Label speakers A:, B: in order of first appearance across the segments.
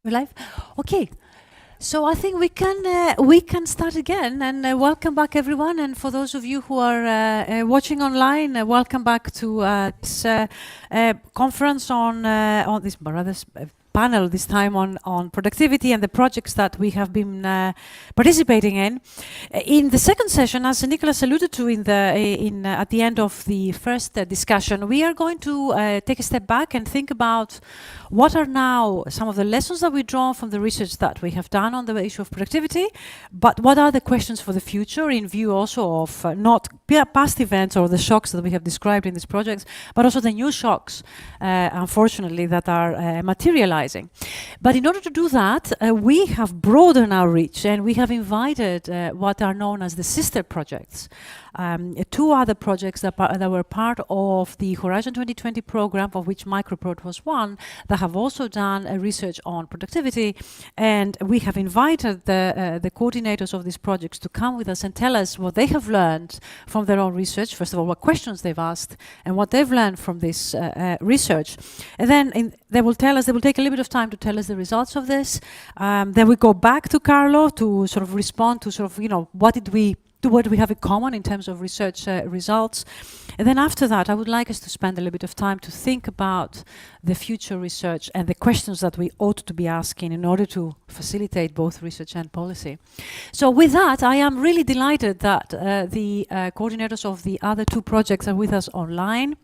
A: Live? Okay. So I think we can start again, and welcome back everyone. And for those of you who are watching online, welcome back to this conference on this panel, this time on productivity and the projects that we have been participating in. In the second session, as Nicholas alluded to at the end of the first discussion, we are going to take a step back and think about what are now some of the lessons that we draw from the research that we have done on the issue of productivity, but what are the questions for the future in view also of not past events or the shocks that we have described in these projects, but also the new shocks, unfortunately, that are materializing. But in order to do that, we have broadened our reach and we have invited what are known as the sister projects. Two other projects that were part of the Horizon 2020 program, of which Microprod was one, that have also done research on productivity. And we have invited the coordinators of these projects to come with us and tell us what they have learned from their own research. First of all, what questions they've asked and what they've learned from this research. And then they will tell us, they will take a little bit of time to tell us the results of this. Then we go back to Carlo to sort of respond to sort of, what do we have in common in terms of research results. And then after that, I would like us to spend a little bit of time to think about the future research and the questions that we ought to be asking in order to facilitate both research and policy. So with that, I am really delighted that the coordinators of the other two projects are with us online.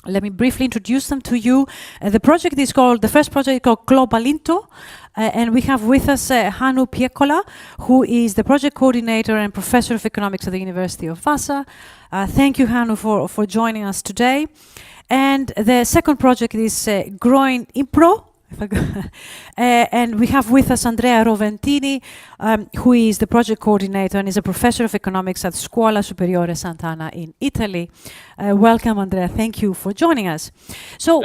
A: Let me briefly introduce them to you. The first project is called Globalinto, and we have with us Hannu Piekkola, who is the project coordinator and professor of economics at the University of Vasa. Thank you, Hannu, for joining us today. And the second project is Growing Impro. And we have with us Andrea Roventini, who is the project coordinator and is a professor of economics at Scuola Superiore Sant'Anna in Italy. Welcome, Andrea. Thank you for joining us. So,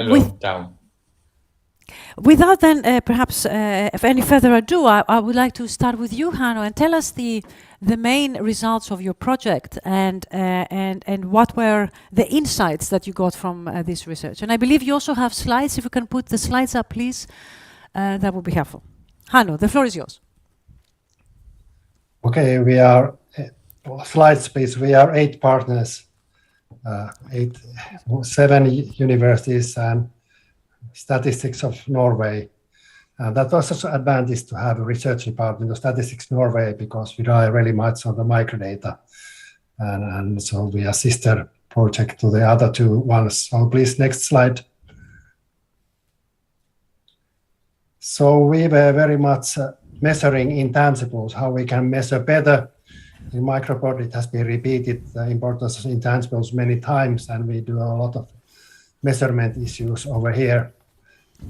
A: without then perhaps any further ado, I would like to start with you, Hannu, and tell us the main results of your project and what were the insights that you got from this research. And I believe you also have slides. If you can put the slides up, please, that would be helpful. Hannu, the floor is yours.
B: Okay, we are, slides please, we are 8 partners, 7 universities and Statistics of Norway. That was also an advantage to have a research department of Statistics Norway because we rely really much on the microdata. And so we are sister project to the other two ones. So please, next slide. So we were very much measuring intangibles, how we can measure better. In Microprod, it has been repeated, the importance of intangibles many times, and we do a lot of measurement issues over here.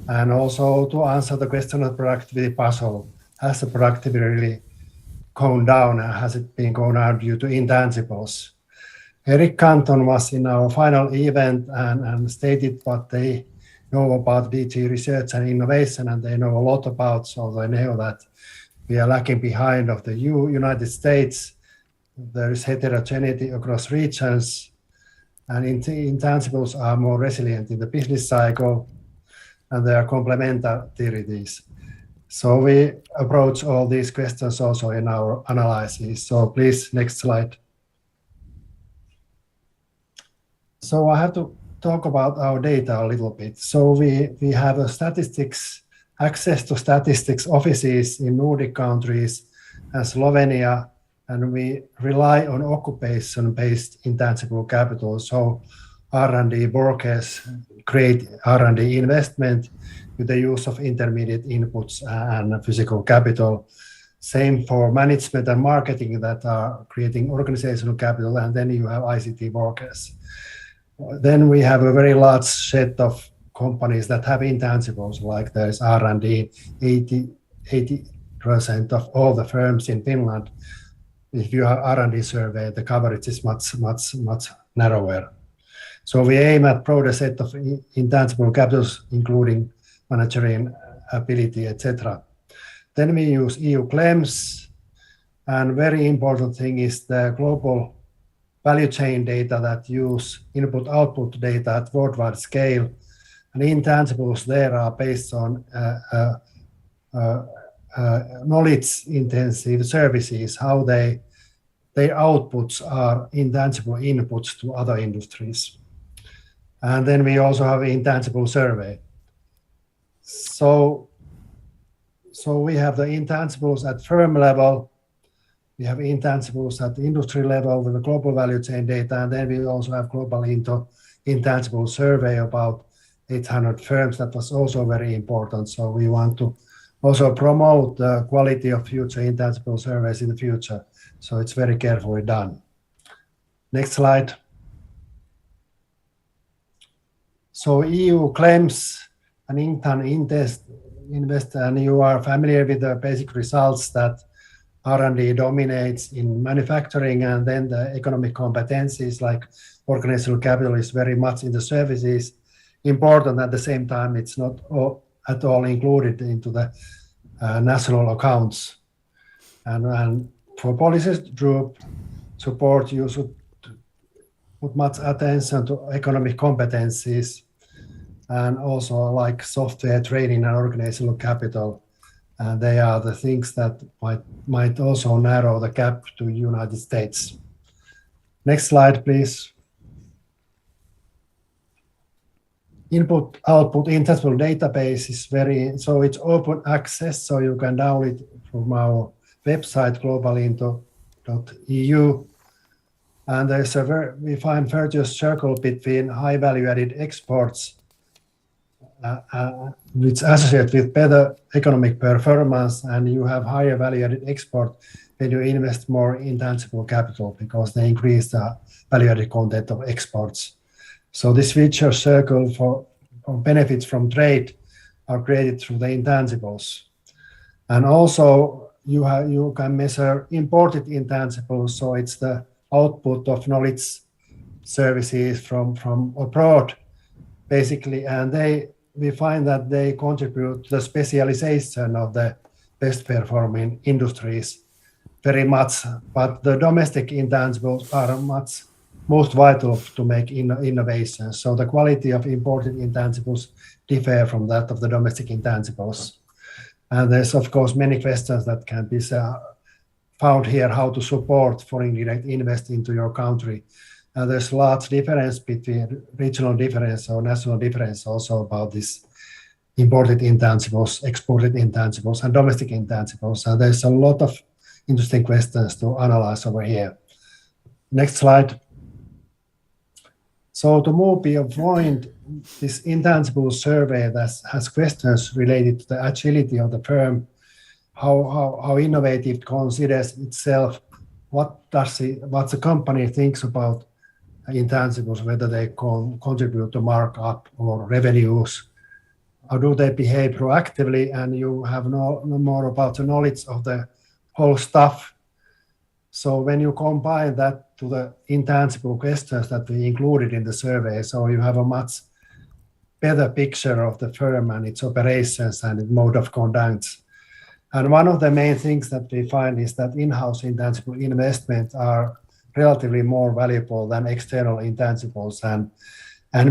B: And also to answer the question of productivity puzzle, has the productivity really gone down and has it been going down due to intangibles? Eric Canton was in our final event and stated what they know about DG research and innovation, and they know a lot about, so they know that we are lagging behind of the United States. There is heterogeneity across regions, and intangibles are more resilient in the business cycle, and there are complementarities. So we approach all these questions also in our analysis. So please, next slide. So I have to talk about our data a little bit. So we have access to statistics offices in Nordic countries and Slovenia, and we rely on occupation-based intangible capital. So R&D workers create R&D investment with the use of intermediate inputs and physical capital. Same for management and marketing that are creating organizational capital, and then you have ICT workers. Then we have a very large set of companies that have intangibles, like there's R&D, 80% of all the firms in Finland. If you have R&D survey, the coverage is much narrower. So we aim at broader set of intangible capitals, including managerial ability, etc. Then we use EU claims, and very important thing is the global value chain data that use input-output data at worldwide scale. And intangibles there are based on knowledge-intensive services, how their outputs are intangible inputs to other industries. And then we also have an intangible survey. So we have the intangibles at firm level, we have intangibles at the industry level with the global value chain data, and then we also have global intangible survey about 800 firms. That was also very important. So we want to also promote the quality of future intangible surveys in the future. So it's very carefully done. Next slide. So EU claims an invest, and you are familiar with the basic results that R&D dominates in manufacturing, and then the economic competencies like organizational capital is very much in the services important. At the same time, it's not at all included into the national accounts. And for policy group support, you should put much attention to economic competencies and also like software training and organizational capital. And they are the things that might also narrow the gap to United States. Next slide, please. Input-output intangible database is so it's open access, so you can download it from our website, globalinto.eu. And there's we find virtuous circle between high value-added exports, which associate with better economic performance, and you have higher value-added export when you invest more intangible capital because they increase the value-added content of exports. So this virtuous circle for benefits from trade are created through the intangibles. And also you can measure imported intangibles, so it's the output of knowledge services from abroad, basically, and we find that they contribute to the specialization of the best performing industries very much, but the domestic intangibles are most vital to make innovation. So the quality of imported intangibles differ from that of the domestic intangibles. And there's of course many questions that can be found here, how to support foreign direct invest into your country. There's large difference between regional difference or national difference also about this imported intangibles, exported intangibles, and domestic intangibles. And there's a lot of interesting questions to analyze over here. Next slide. So to move beyond this intangible survey that has questions related to the agility of the firm, how innovative it considers itself, what the company thinks about intangibles, whether they contribute to markup or revenues, how do they behave proactively, and you have no more about the knowledge of the whole stuff. So when you combine that to the intangible questions that we included in the survey, so you have a much better picture of the firm and its operations and its mode of conduct. And one of the main things that we find is that in-house intangible investments are relatively more valuable than external intangibles. And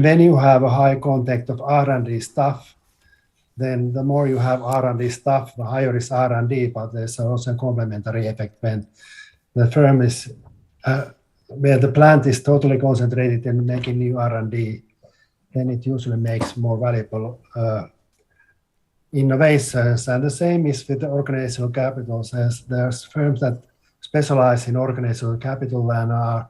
B: when you have a high content of R&D staff, then the more you have R&D staff, the higher is R&D, but there's also a complementary effect when the firm is, where the plant is totally concentrated in making new R&D, then it usually makes more valuable innovations. And the same is with the organizational capital. There's firms that specialize in organizational capital and are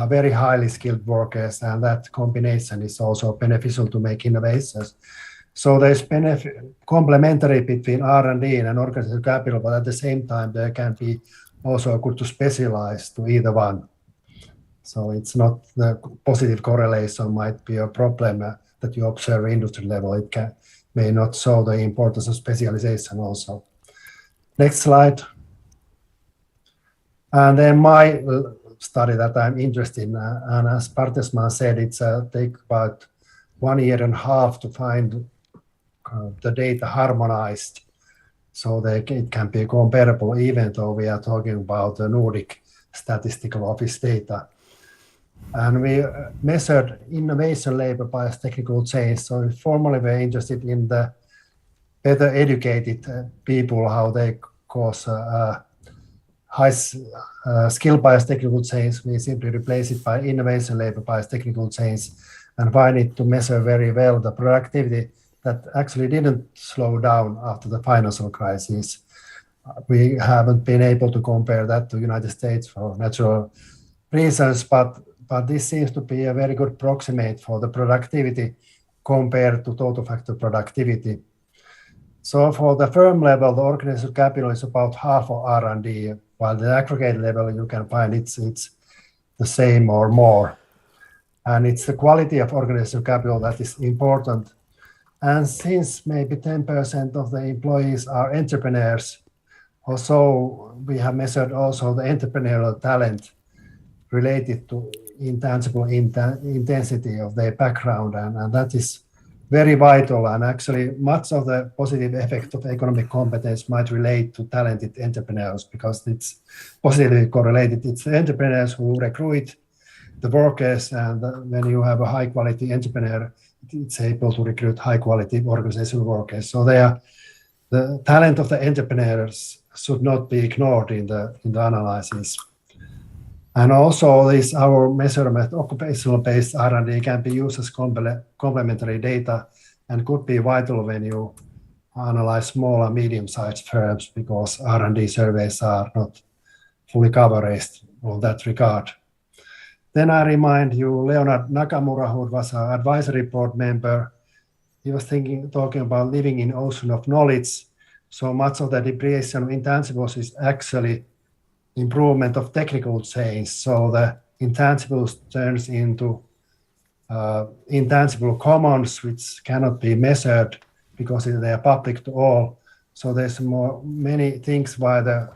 B: very highly skilled workers, and that combination is also beneficial to make innovations. So there's complementary between R&D and organizational capital, but at the same time there can be also good to specialize to either one. So it's not the positive correlation might be a problem that you observe industry level. It may not show the importance of specialization also. Next slide. And then my study that I'm interested in, and as Bartelsman said, it's take about 1.5 years to find the data harmonized so that it can be comparable, even though we are talking about the Nordic Statistical Office data. And we measured innovation labor by technical change. So formally we're interested in the better educated people, how they cause high skill bias technical change. We simply replace it by innovation labor bias technical change and find it to measure very well the productivity that actually didn't slow down after the financial crisis. We haven't been able to compare that to United States for natural reasons, but this seems to be a very good approximate for the productivity compared to total factor productivity. So for the firm level, the organizational capital is about half of R&D, while the aggregate level you can find it's the same or more. And it's the quality of organizational capital that is important. And since maybe 10% of the employees are entrepreneurs, also we have measured also the entrepreneurial talent related to intangible intensity of their background, and that is very vital. And actually much of the positive effect of economic competence might relate to talented entrepreneurs because it's positively correlated. It's the entrepreneurs who recruit the workers, and when you have a high quality entrepreneur, it's able to recruit high quality organizational workers. So the talent of the entrepreneurs should not be ignored in the analysis. And also this our measurement occupational based R&D can be used as complementary data and could be vital when you analyze small and medium-sized firms, because R&D surveys are not fully coverage on that regard. Then I remind you Leonard Nakamura, who was an advisory board member. He was talking about living in ocean of knowledge. So much of the depreciation of intangibles is actually improvement of technical change. So the intangibles turns into intangible commons, which cannot be measured because they are public to all. So there's many things why the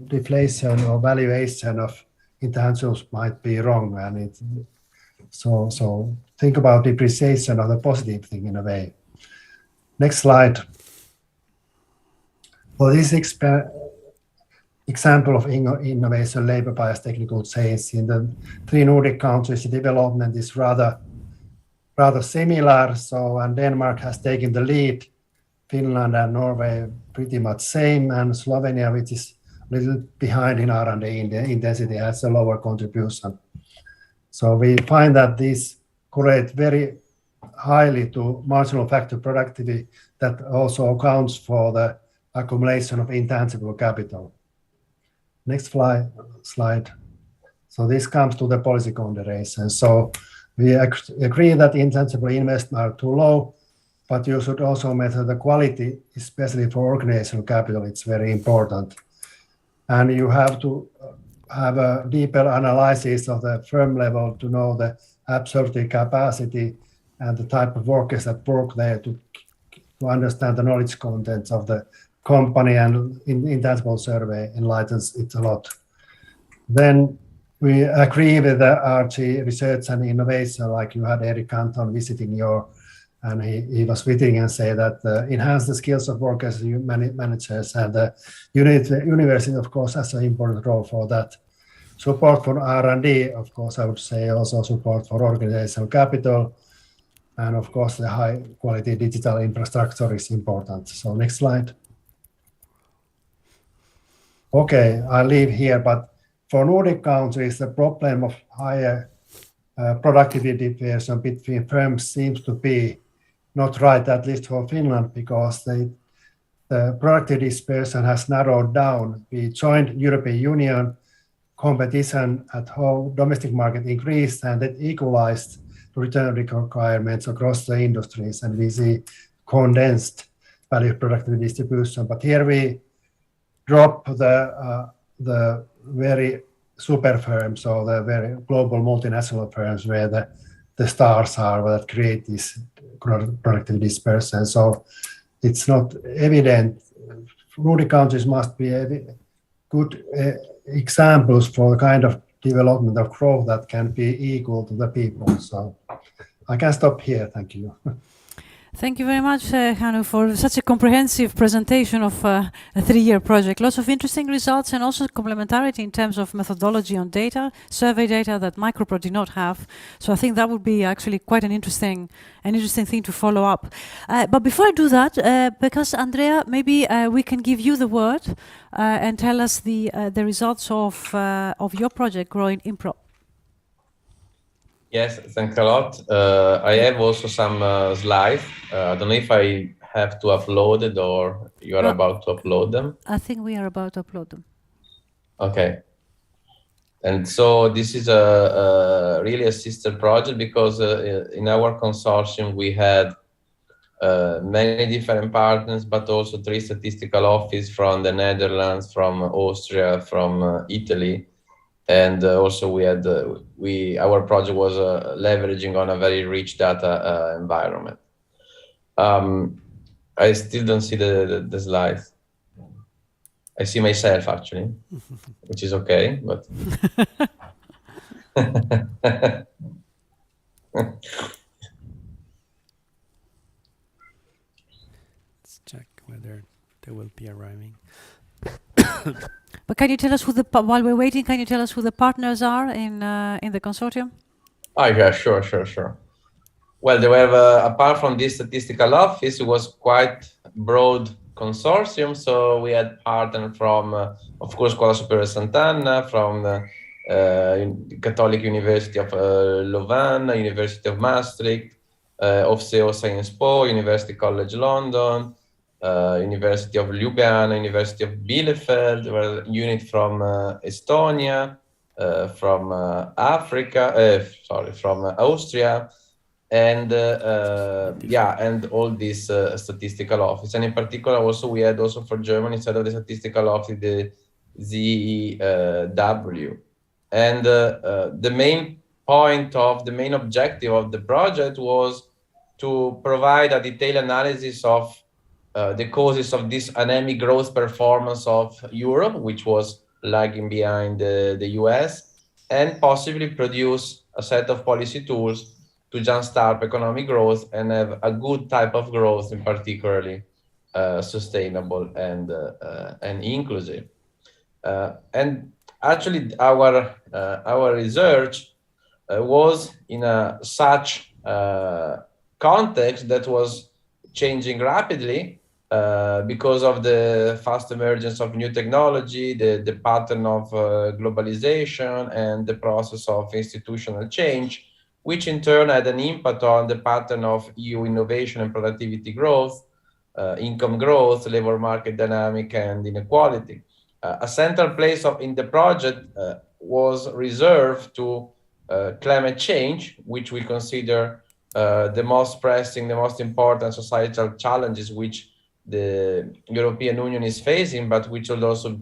B: deflation or valuation of intangibles might be wrong, and so think about depreciation as a positive thing in a way. Next slide. Well, this example of innovation labor bias technical change in the 3 Nordic countries, the development is rather similar. So, and Denmark has taken the lead, Finland and Norway pretty much same, and Slovenia, which is a little behind in R&D intensity, has a lower contribution. So we find that these correlate very highly to marginal factor productivity that also accounts for the accumulation of intangible capital. Next slide. So this comes to the policy considerations. So we agree that intangible investments are too low, but you should also measure the quality, especially for organizational capital. It's very important. And you have to have a deeper analysis of the firm level to know the absorptive capacity and the type of workers that work there to understand the knowledge contents of the company, and intangible survey enlightens it a lot. Then we agree with the RG research and innovation, like you had Eric Canton visiting and he was visiting and say that enhance the skills of workers, managers, and the university, of course, has an important role for that. Support for R&D, of course, I would say also support for organizational capital, and of course the high quality digital infrastructure is important. So next slide. Okay, I'll leave here, but for Nordic countries, the problem of higher productivity deviation between firms seems to be not right, at least for Finland, because the productivity dispersion has narrowed down. We joined European Union, competition at home, domestic market increased, and it equalized return requirements across the industries, and we see condensed value productivity distribution. But here we drop the very super firms, or the very global multinational firms where the stars are that create this productivity dispersion. So it's not evident. Nordic countries must be good examples for the kind of development of growth that can be equal to the people. So I can stop here. Thank you.
A: Thank you very much, Hanu, for such a comprehensive presentation of a 3-year project. Lots of interesting results and also complementarity in terms of methodology on data, survey data that Microprod did not have. So I think that would be actually quite an interesting thing to follow up. But before I do that, because Andrea, maybe we can give you the word and tell us the results of your project, Growing Impro.
C: Yes, thanks a lot. I have also some slides. I don't know if I have to upload it or you are about to upload them.
A: I think we are about to upload them.
C: Okay. And so this is really a sister project because in our consortium we had many different partners, but also 3 statistical offices from the Netherlands, from Austria, from Italy. And also we had our project was leveraging on a very rich data environment. I still don't see the slides. I see myself actually, which is okay, but
D: let's check whether they will be arriving.
A: But can you tell us while we're waiting, can you tell us who the partners are in the consortium?
C: Oh, yeah, sure. Well, there were, apart from this statistical office, it was quite broad consortium. So we had partners from, of course, Scuola Superiore Sant'Anna, from the Catholic University of Louvain, University of Maastricht, OFSEO Sciences Po, University College London, University of Ljubljana, University of Bielefeld, there were a unit from Estonia, from Africa, from Austria, and and all these statistical office. And in particular, also we had also for Germany, instead of the statistical office, the ZEW. And the main objective of the project was to provide a detailed analysis of the causes of this anemic growth performance of Europe, which was lagging behind the US, and possibly produce a set of policy tools to jumpstart economic growth and have a good type of growth, in particularly sustainable and inclusive. And actually, our research was in such context that was changing rapidly because of the fast emergence of new technology, the pattern of globalization, and the process of institutional change, which in turn had an impact on the pattern of EU innovation and productivity growth, income growth, labor market dynamic, and inequality. A central place in the project was reserved to climate change, which we consider the most pressing, the most important societal challenges which the European Union is facing, but which also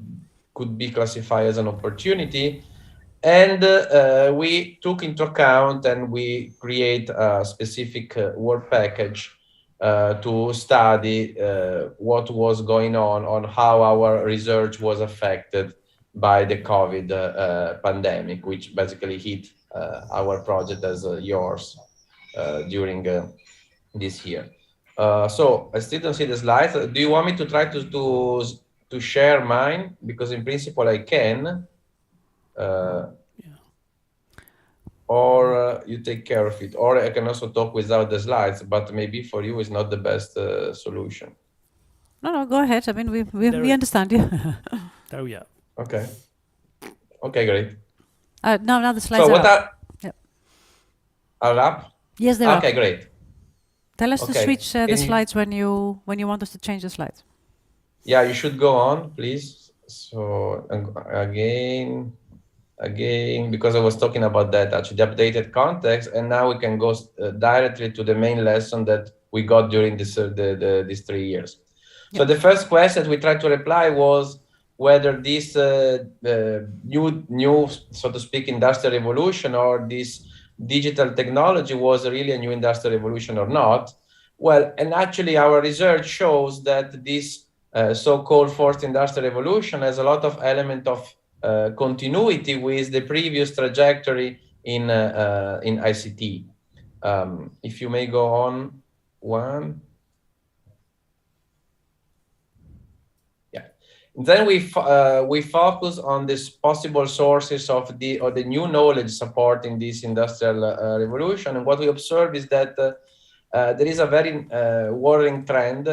C: could be classified as an opportunity. And we took into account and we create a specific work package to study what was going on how our research was affected by the COVID pandemic, which basically hit our project as yours during this year. So I still don't see the slides. Do you want me to try to share mine? Because in principle I can. Or you take care of it, or I can also talk without the slides, but maybe for you it's not the best solution.
A: No, go ahead. I mean, we understand you.
D: There we are.
C: Okay, great.
A: Now the slides
C: so what
A: are
C: up.
A: Yes, they're up.
C: Okay, great.
A: Tell us to switch the slides when you want us to change the slides.
C: Yeah, you should go on, please. So again, because I was talking about that, actually, the updated context, and now we can go directly to the main lesson that we got during these 3 years. Yep. So the first question we tried to reply was whether this new, so to speak, industrial revolution or this digital technology was really a new industrial revolution or not. Well, and actually our research shows that this so-called fourth industrial revolution has a lot of element of continuity with the previous trajectory in ICT. If you may go on one. Yeah. Then we focus on these possible sources of the new knowledge supporting this industrial revolution. And what we observe is that there is a very worrying trend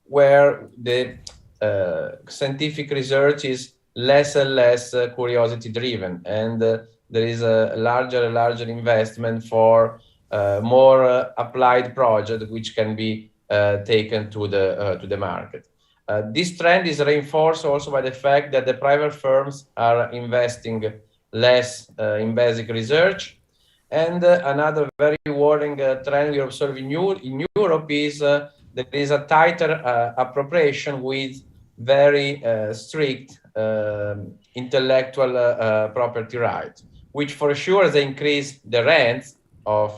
C: where the scientific research is less and less curiosity driven, and there is a larger and larger investment for more applied projects which can be taken to the market. This trend is reinforced also by the fact that the private firms are investing less in basic research. And another very worrying trend we observe in Europe is there is a tighter appropriation with very strict intellectual property rights, which for sure they increase the rents of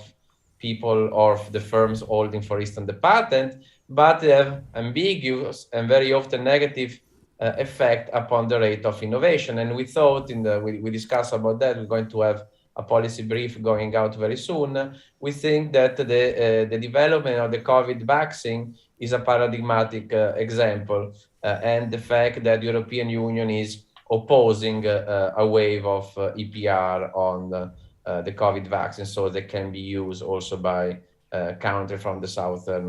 C: people or the firms holding, for instance, the patent, but they have ambiguous and very often negative effect upon the rate of innovation. And we thought we discussed about that. We're going to have a policy brief going out very soon. We think that the development of the COVID vaccine is a paradigmatic example, and the fact that the European Union is opposing a wave of EPR on the COVID vaccine, so they can be used also by countries from the southern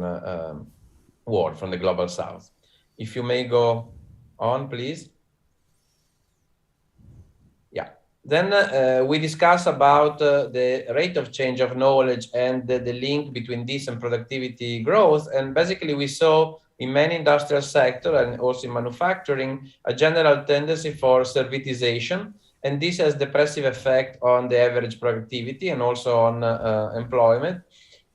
C: world, from the global south. If you may go on, please. Yeah. Then we discuss about the rate of change of knowledge and the link between this and productivity growth. And basically we saw in many industrial sectors and also in manufacturing a general tendency for servitization. And this has depressive effect on the average productivity and also on employment.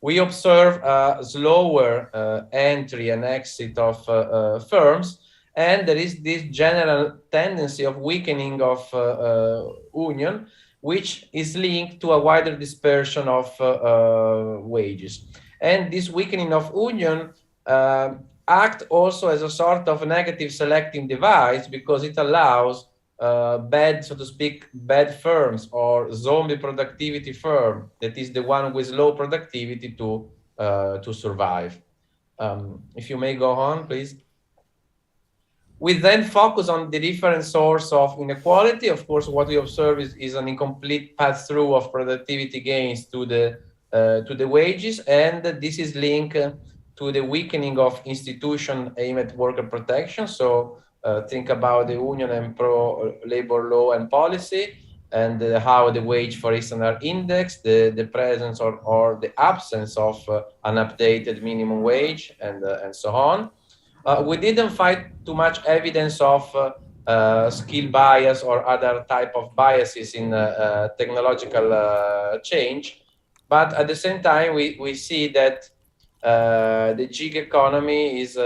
C: We observe a slower entry and exit of firms, and there is this general tendency of weakening of union, which is linked to a wider dispersion of wages. And this weakening of union act also as a sort of negative selecting device, because it allows bad, so to speak, bad firms or zombie productivity firm, that is the one with low productivity, to survive. If you may go on, please. We then focus on the different source of inequality. Of course, what we observe is an incomplete pass-through of productivity gains to the wages, and this is linked to the weakening of institutions aimed at worker protection. So think about the union and pro-labor law and policy, and how the wage, for instance, are indexed, the presence or the absence of an updated minimum wage, and so on. We didn't find too much evidence of skill bias or other type of biases in technological change, but at the same time, we see that the gig economy is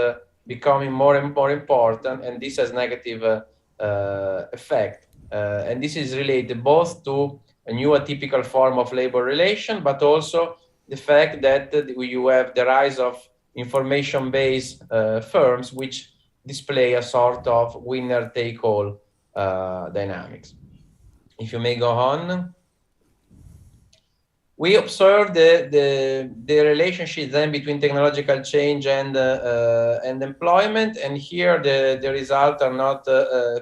C: becoming more and more important, and this has negative effect. And this is related both to a new atypical form of labor relation, but also the fact that you have the rise of information-based firms, which display a sort of winner-take-all dynamics. If you may go on. We observe the relationship then between technological change and employment, and here the results are not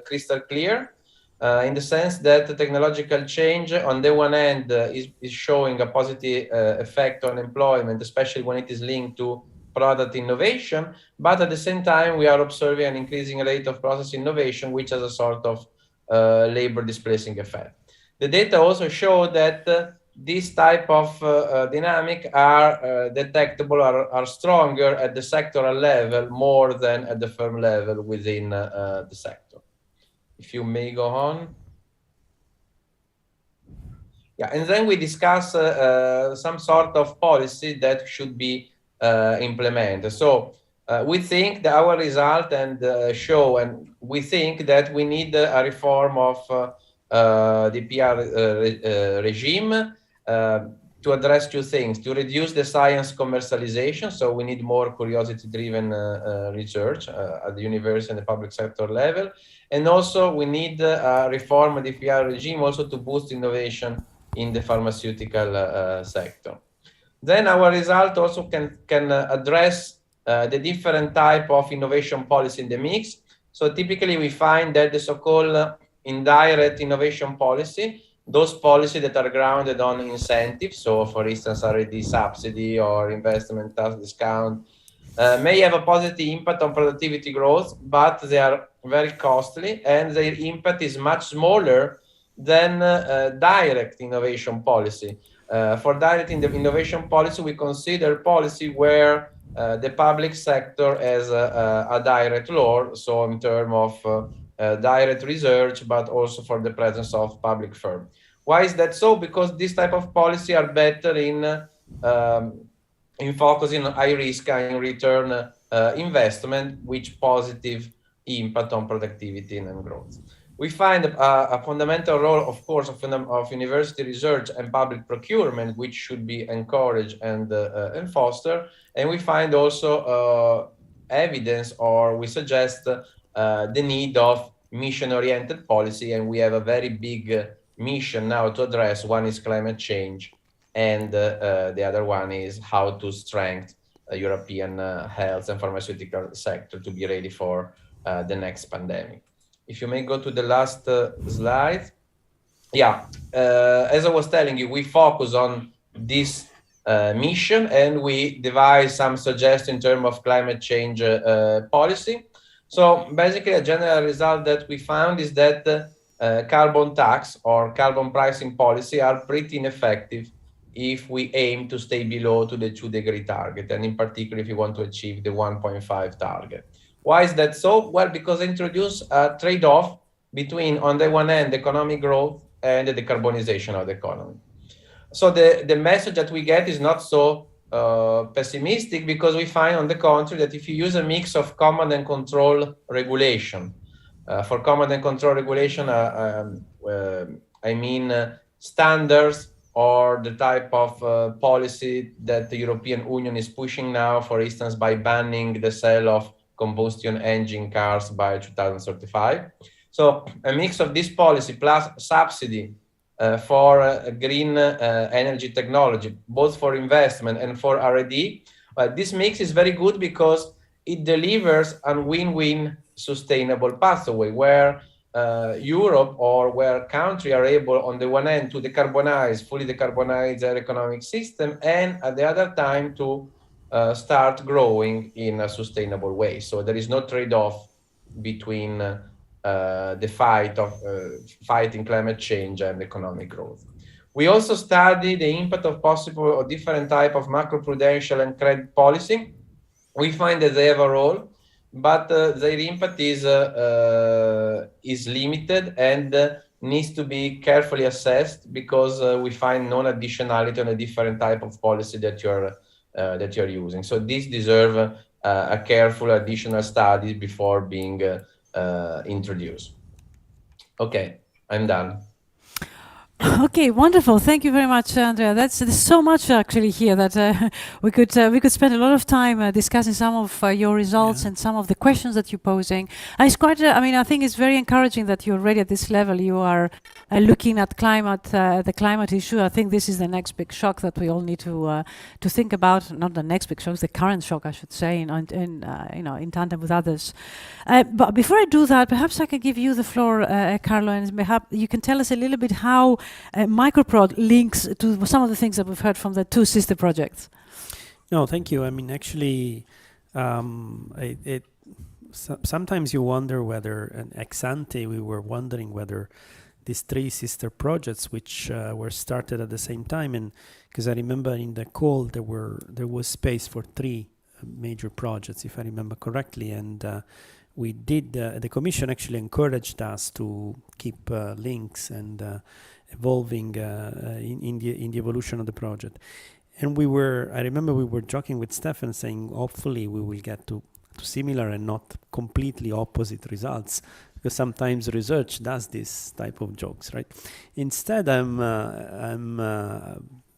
C: crystal clear, in the sense that the technological change on the one hand is showing a positive effect on employment, especially when it is linked to product innovation, but at the same time we are observing an increasing rate of process innovation, which has a sort of labor displacing effect. The data also show that this type of dynamic are detectable, are stronger at the sectoral level more than at the firm level within the sector. If you may go on. Yeah, and then we discuss some sort of policy that should be implemented. So we think that our result and show, and we think that we need a reform of the PR regime to address two things: to reduce the science commercialization, so we need more curiosity-driven research at the university and the public sector level, and also we need a reform of the PR regime also to boost innovation in the pharmaceutical sector. Then our result also can address the different type of innovation policy in the mix. So typically we find that the so-called indirect innovation policy, those policies that are grounded on incentives, so for instance, R&D subsidy or investment tax discount, may have a positive impact on productivity growth, but they are very costly and their impact is much smaller than direct innovation policy. For direct innovation policy, we consider policy where the public sector has a direct role, so in terms of direct research, but also for the presence of public firm. Why is that so? Because this type of policy are better in focusing on high risk and return investment, which positive impact on productivity and growth. We find a fundamental role, of course, of university research and public procurement, which should be encouraged and fostered. And we find also evidence, or we suggest the need of mission-oriented policy, and we have a very big mission now to address. One is climate change, and the other one is how to strengthen European health and pharmaceutical sector to be ready for the next pandemic. If you may go to the last slide. Yeah, as I was telling you, we focus on this mission and we devise some suggestions in terms of climate change policy. So basically a general result that we found is that carbon tax or carbon pricing policy are pretty ineffective if we aim to stay below to the 2-degree target, and in particular if you want to achieve the 1.5 target. Why is that so? Well, because they introduce a trade-off between, on the one hand, economic growth and the decarbonization of the economy. So the message that we get is not so pessimistic, because we find, on the contrary, that if you use a mix of command and control regulation, for command and control regulation, I mean standards or the type of policy that the European Union is pushing now, for instance, by banning the sale of combustion engine cars by 2035. So a mix of this policy plus subsidy for green energy technology, both for investment and for R&D. This mix is very good because it delivers a win-win sustainable pathway where Europe, or where countries are able, on the one hand, to fully decarbonize their economic system, and at the other time to start growing in a sustainable way. So there is no trade-off between the fighting climate change and economic growth. We also study the impact of possible or different type of macroprudential and credit policy. We find that they have a role, but their impact is limited and needs to be carefully assessed, because we find non-additionality on a different type of policy that you're using. So these deserve a careful additional study before being introduced. Okay, I'm done.
A: Okay, wonderful. Thank you very much, Andrea. There's so much actually here that we could spend a lot of time discussing some of your results and some of the questions that you're posing. And it's quite. I mean, I think it's very encouraging that you're already at this level. You are looking at the climate issue. I think this is the next big shock that we all need to think about. Not the next big shock, the current shock, I should say, in tandem with others. But before I do that, perhaps I can give you the floor, Carlo, and perhaps you can tell us a little bit how Microprod links to some of the things that we've heard from the two sister projects.
D: No, thank you. I mean, actually, sometimes you wonder whether, and ex ante, we were wondering whether these three sister projects, which were started at the same time, and because I remember in the call there was space for three major projects, if I remember correctly, and we did. The Commission actually encouraged us to keep links and evolving in the evolution of the project. And I remember we were joking with Stefan, saying hopefully we will get to similar and not completely opposite results, because sometimes research does this type of jokes, right? Instead, I'm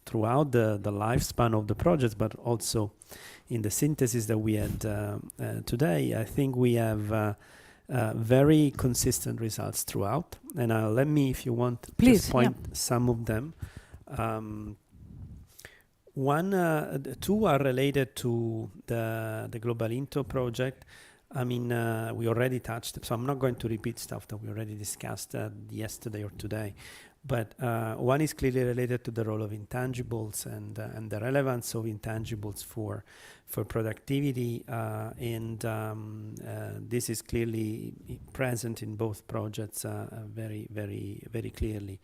D: throughout the lifespan of the project, but also in the synthesis that we had today, I think we have very consistent results throughout. And let me, if you want,
A: please,
D: just point some of them. Two are related to the Global Into project. I mean, we already touched it, so I'm not going to repeat stuff that we already discussed yesterday or today. But one is clearly related to the role of intangibles and the relevance of intangibles for productivity, and this is clearly present in both projects very, very, very clearly.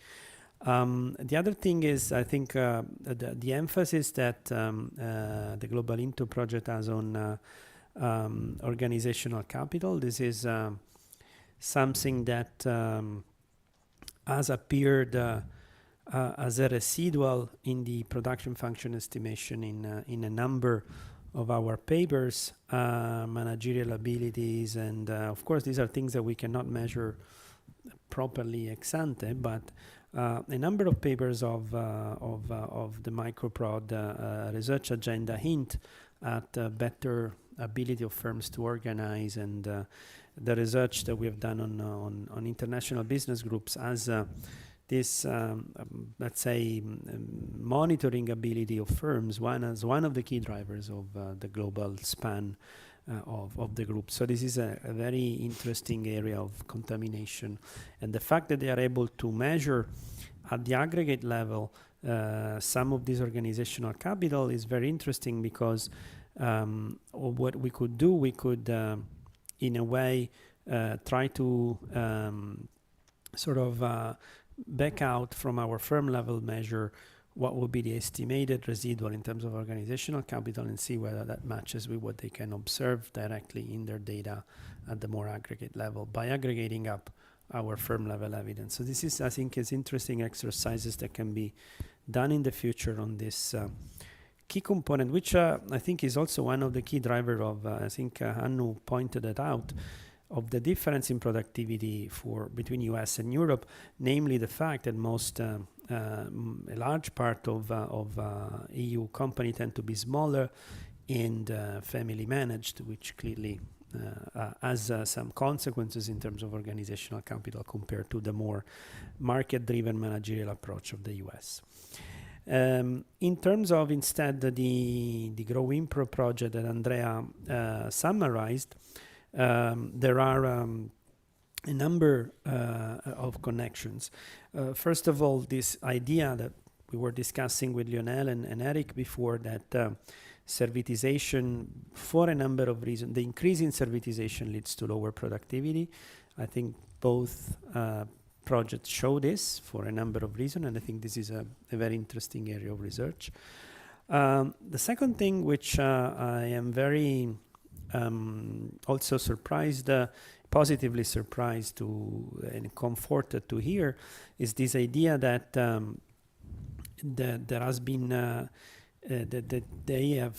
D: The other thing is, I think, the emphasis that the Global Into project has on organizational capital. This is something that has appeared as a residual in the production function estimation in a number of our papers, managerial abilities, and of course these are things that we cannot measure properly ex ante, but a number of papers of the Microprod research agenda hint at better ability of firms to organize, and the research that we have done on international business groups as this, let's say, monitoring ability of firms, as one of the key drivers of the global span of the group. So this is a very interesting area of contamination, and the fact that they are able to measure at the aggregate level some of this organizational capital is very interesting, because what we could do, we could in a way try to sort of back out from our firm level measure what would be the estimated residual in terms of organizational capital, and see whether that matches with what they can observe directly in their data at the more aggregate level by aggregating up our firm level evidence. So this is, I think, is interesting exercises that can be done in the future on this key component, which I think is also one of the key driver of, I think Hannu pointed it out, of the difference in productivity between US and Europe, namely the fact that a large part of EU companies tend to be smaller and family managed, which clearly has some consequences in terms of organizational capital compared to the more market-driven managerial approach of the US. In terms of instead the Grow Impro project that Andrea summarized, there are a number of connections. First of all, this idea that we were discussing with Lionel and Eric before, that servitization, for a number of reasons, the increase in servitization leads to lower productivity. I think both projects show this for a number of reasons, and I think this is a very interesting area of research. The second thing, which I am very also surprised, positively surprised to and comforted to hear, is this idea that there has been that they have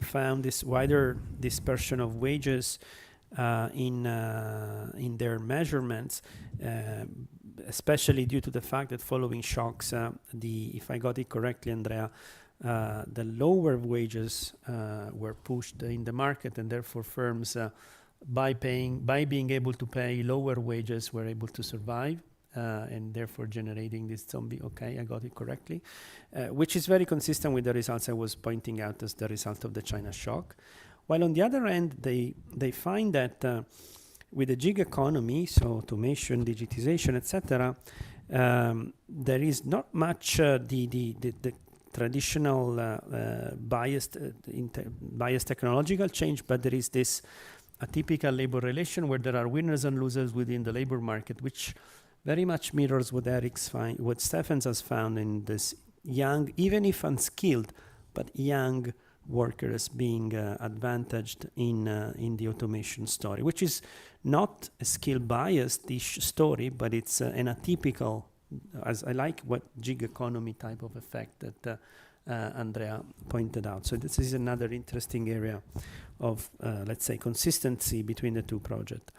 D: found this wider dispersion of wages in their measurements, especially due to the fact that following shocks, if I got it correctly, Andrea, the lower wages were pushed in the market, and therefore firms, by being able to pay lower wages, were able to survive, and therefore generating this zombie. Okay, I got it correctly, which is very consistent with the results I was pointing out as the result of the China shock. While on the other end, they find that with the gig economy, so automation, digitization, etc., there is not much the traditional biased technological change, but there is this atypical labor relation where there are winners and losers within the labor market, which very much mirrors what Stephens has found in this young, even if unskilled, but young workers being advantaged in the automation story, which is not a skill biased story, but it's an atypical, as I like what gig economy type of effect that Andrea pointed out. So this is another interesting area of, let's say, consistency between the two projects.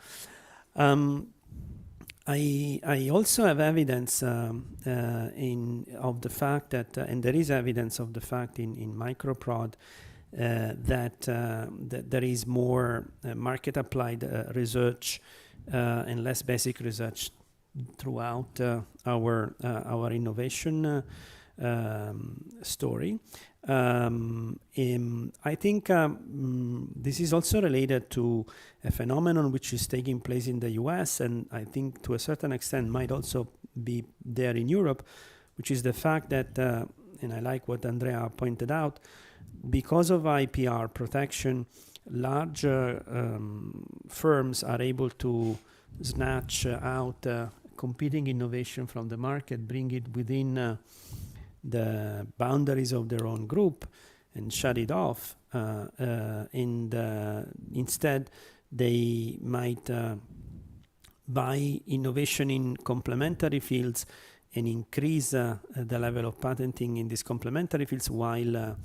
D: I also have evidence of the fact that, and there is evidence of the fact in Microprod that there is more market applied research and less basic research throughout our innovation story. I think this is also related to a phenomenon which is taking place in the US, and I think to a certain extent might also be there in Europe, which is the fact that, and I like what Andrea pointed out, because of IPR protection, large firms are able to snatch out competing innovation from the market, bring it within the boundaries of their own group and shut it off. And instead, they might buy innovation in complementary fields and increase the level of patenting in these complementary fields while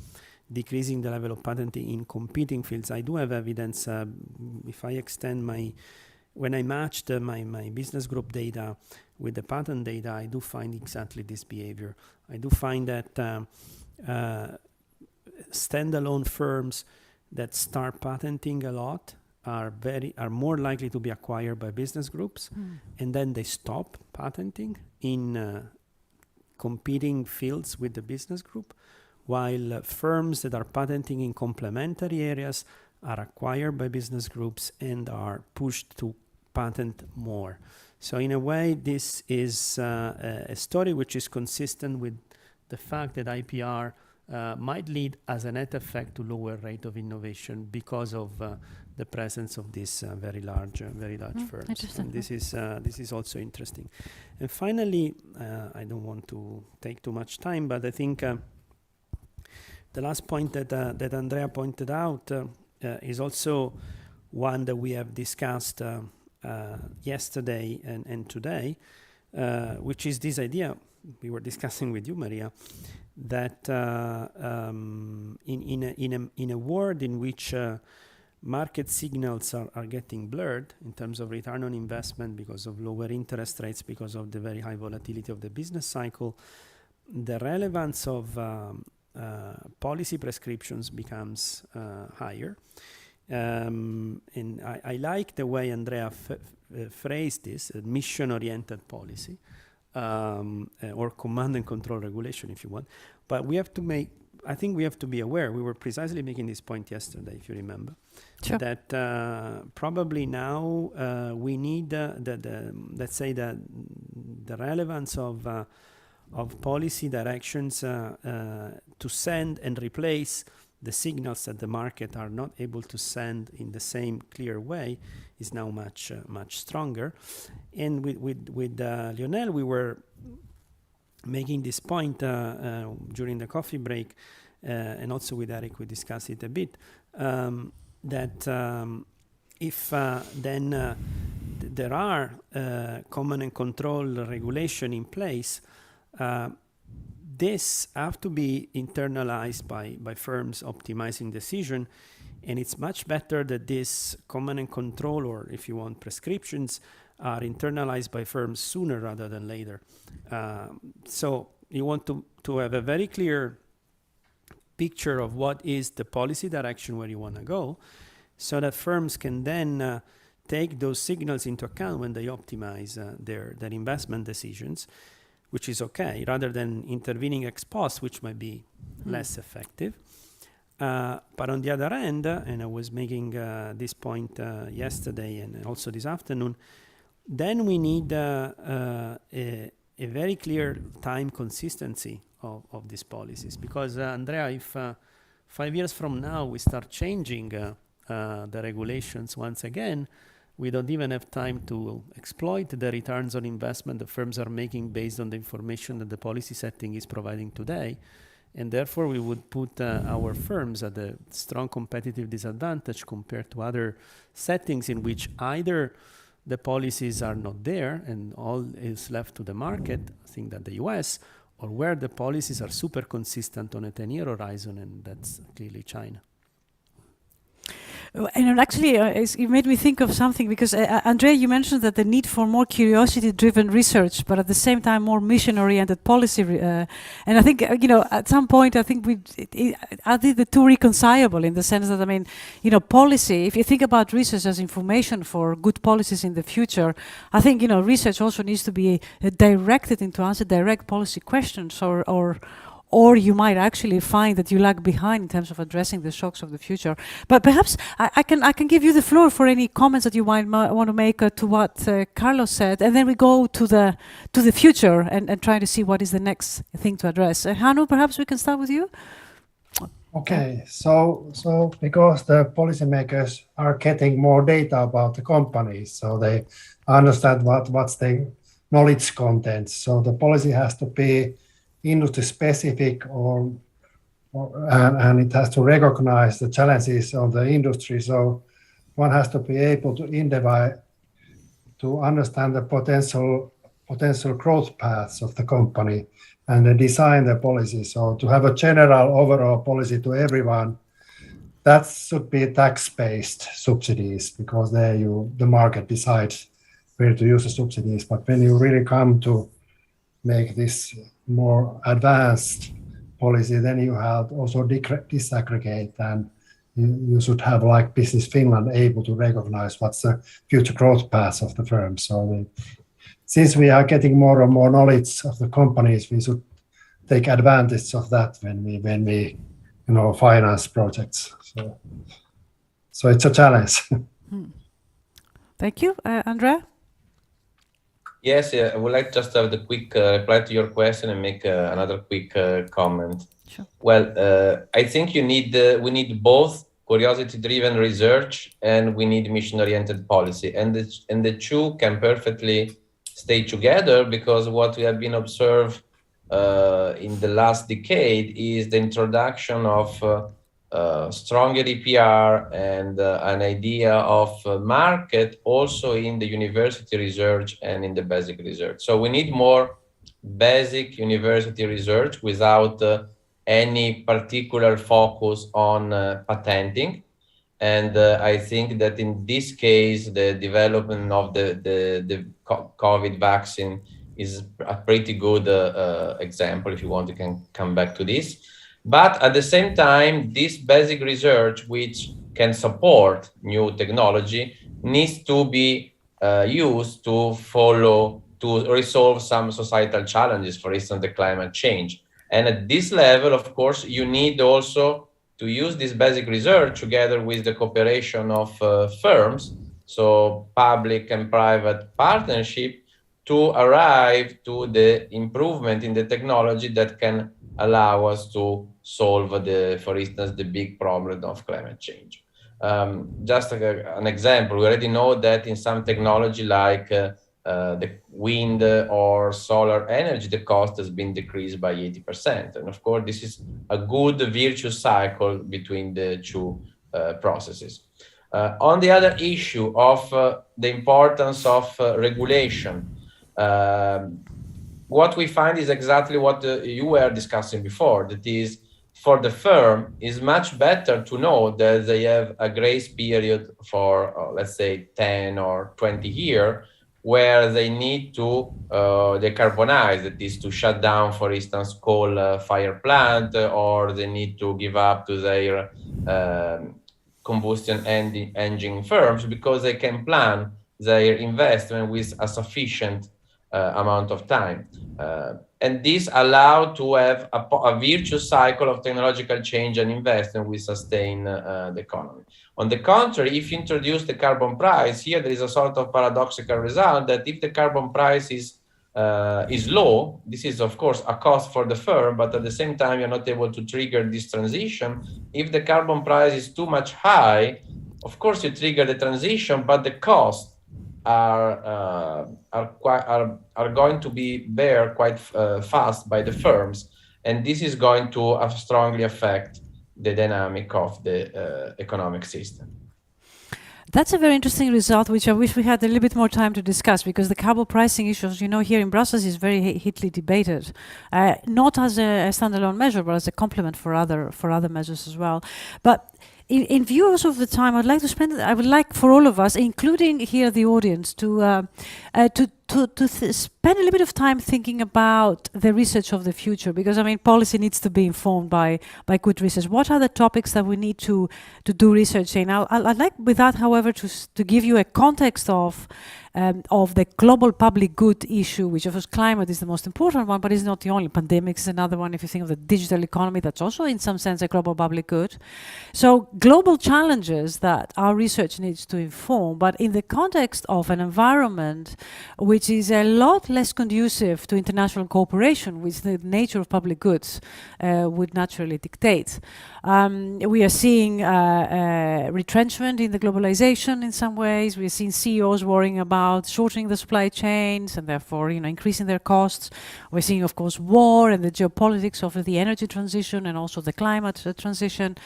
D: decreasing the level of patenting in competing fields. I do have evidence, if I extend when I matched my business group data with the patent data, I do find exactly this behavior. I do find that standalone firms that start patenting a lot are more likely to be acquired by business groups, and then they stop patenting in competing fields with the business group, while firms that are patenting in complementary areas are acquired by business groups and are pushed to patent more. So in a way, this is a story which is consistent with the fact that IPR might lead as a net effect to lower rate of innovation because of the presence of these very large firms. And this is also interesting. And finally, I don't want to take too much time, but I think the last point that Andrea pointed out is also one that we have discussed yesterday and today, which is this idea we were discussing with you, Maria, that in a world in which market signals are getting blurred in terms of return on investment because of lower interest rates, because of the very high volatility of the business cycle, the relevance of policy prescriptions becomes higher. And I like the way Andrea phrased this, mission-oriented policy, or command and control regulation, if you want. But I think we have to be aware, we were precisely making this point yesterday, if you remember, sure, that probably now we need let's say the relevance of policy directions to send and replace the signals that the market are not able to send in the same clear way is now much stronger. And with Lionel, we were making this point during the coffee break, and also with Eric, we discussed it a bit, that if then there are command and control regulation in place, this have to be internalized by firms optimizing decision, and it's much better that this command and control, or if you want prescriptions, are internalized by firms sooner rather than later. So you want to have a very clear picture of what is the policy direction where you want to go, so that firms can then take those signals into account when they optimize their investment decisions, which is okay, rather than intervening ex post, which might be less effective. But on the other end, and I was making this point yesterday and also this afternoon, then we need a very clear time consistency of these policies. Because, Andrea, if 5 years from now we start changing the regulations once again, we don't even have time to exploit the returns on investment the firms are making based on the information that the policy setting is providing today. And therefore, we would put our firms at a strong competitive disadvantage compared to other settings in which either the policies are not there and all is left to the market, I think that the US, or where the policies are super consistent on a 10-year horizon, and that's clearly China.
A: And actually, it made me think of something, because Andrea, you mentioned that the need for more curiosity-driven research, but at the same time more mission-oriented policy. And I think at some point, I think are the two reconcilable in the sense that policy. If you think about research as information for good policies in the future, I think research also needs to be directed into answer direct policy questions, or or you might actually find that you lag behind in terms of addressing the shocks of the future. But perhaps I can give you the floor for any comments that you might want to make to what Carlos said, and then we go to the future and try to see what is the next thing to address. Hannu, perhaps we can start with you.
B: Okay, so because the policymakers are getting more data about the companies, so they understand what's the knowledge content. So the policy has to be industry specific, and it has to recognize the challenges of the industry. So one has to be able to identify, to understand the potential growth paths of the company, and then design the policy. So to have a general overall policy to everyone, that should be tax-based subsidies, because there the market decides where to use the subsidies. But when you really come to make this more advanced policy, then you have also disaggregate, and you should have, like Business Finland, able to recognize what's the future growth paths of the firm. So since we are getting more and more knowledge of the companies, we should take advantage of that when we finance projects. So it's a challenge.
A: Thank you, Andrea.
C: Yes, I would like just to have the quick reply to your question and make another quick comment.
A: Sure.
C: Well, I think we need both curiosity-driven research and we need mission-oriented policy, and the two can perfectly stay together, because what we have been observed in the last decade is the introduction of stronger EPR and an idea of market also in the university research and in the basic research. So we need more basic university research without any particular focus on patenting. And I think that in this case, the development of the COVID vaccine is a pretty good example. If you want, you can come back to this. But at the same time, this basic research, which can support new technology, needs to be used to resolve some societal challenges, for instance, the climate change. And at this level, of course, you need also to use this basic research together with the cooperation of firms, so public and private partnership, to arrive to the improvement in the technology that can allow us to solve for instance, the big problem of climate change. Just an example, we already know that in some technology like the wind or solar energy, the cost has been decreased by 80%. And of course, this is a good virtuous cycle between the two processes. On the other issue of the importance of regulation, what we find is exactly what you were discussing before. That is, for the firm, is much better to know that they have a grace period for, let's say, 10 or 20 years, where they need to decarbonize, that is to shut down, for instance, coal fire plant, or they need to give up to their combustion engine firms, because they can plan their investment with a sufficient amount of time. And this allows to have a virtuous cycle of technological change and investment which sustain the economy. On the contrary, if you introduce the carbon price, here there is a sort of paradoxical result that if the carbon price is low, this is of course a cost for the firm, but at the same time you're not able to trigger this transition. If the carbon price is too much high, of course you trigger the transition, but the costs are going to be bear quite fast by the firms, and this is going to strongly affect the dynamic of the economic system.
A: That's a very interesting result, which I wish we had a little bit more time to discuss, because the carbon pricing issues, here in Brussels, is very hotly debated, not as a standalone measure, but as a complement for other measures as well. But in view also of the time, I would like for all of us, including here the audience, to spend a little bit of time thinking about the research of the future, because I mean policy needs to be informed by good research. What are the topics that we need to do research in? I'd like with that, however, to give you a context of the global public good issue, which of course climate is the most important one, but it's not the only. Pandemics is another one. If you think of the digital economy, that's also in some sense a global public good. So global challenges that our research needs to inform, but in the context of an environment which is a lot less conducive to international cooperation, which the nature of public goods would naturally dictate. We are seeing retrenchment in the globalization in some ways. We are seeing CEOs worrying about shortening the supply chains and therefore, increasing their costs. We're seeing, of course, war and the geopolitics of the energy transition and also the climate transition.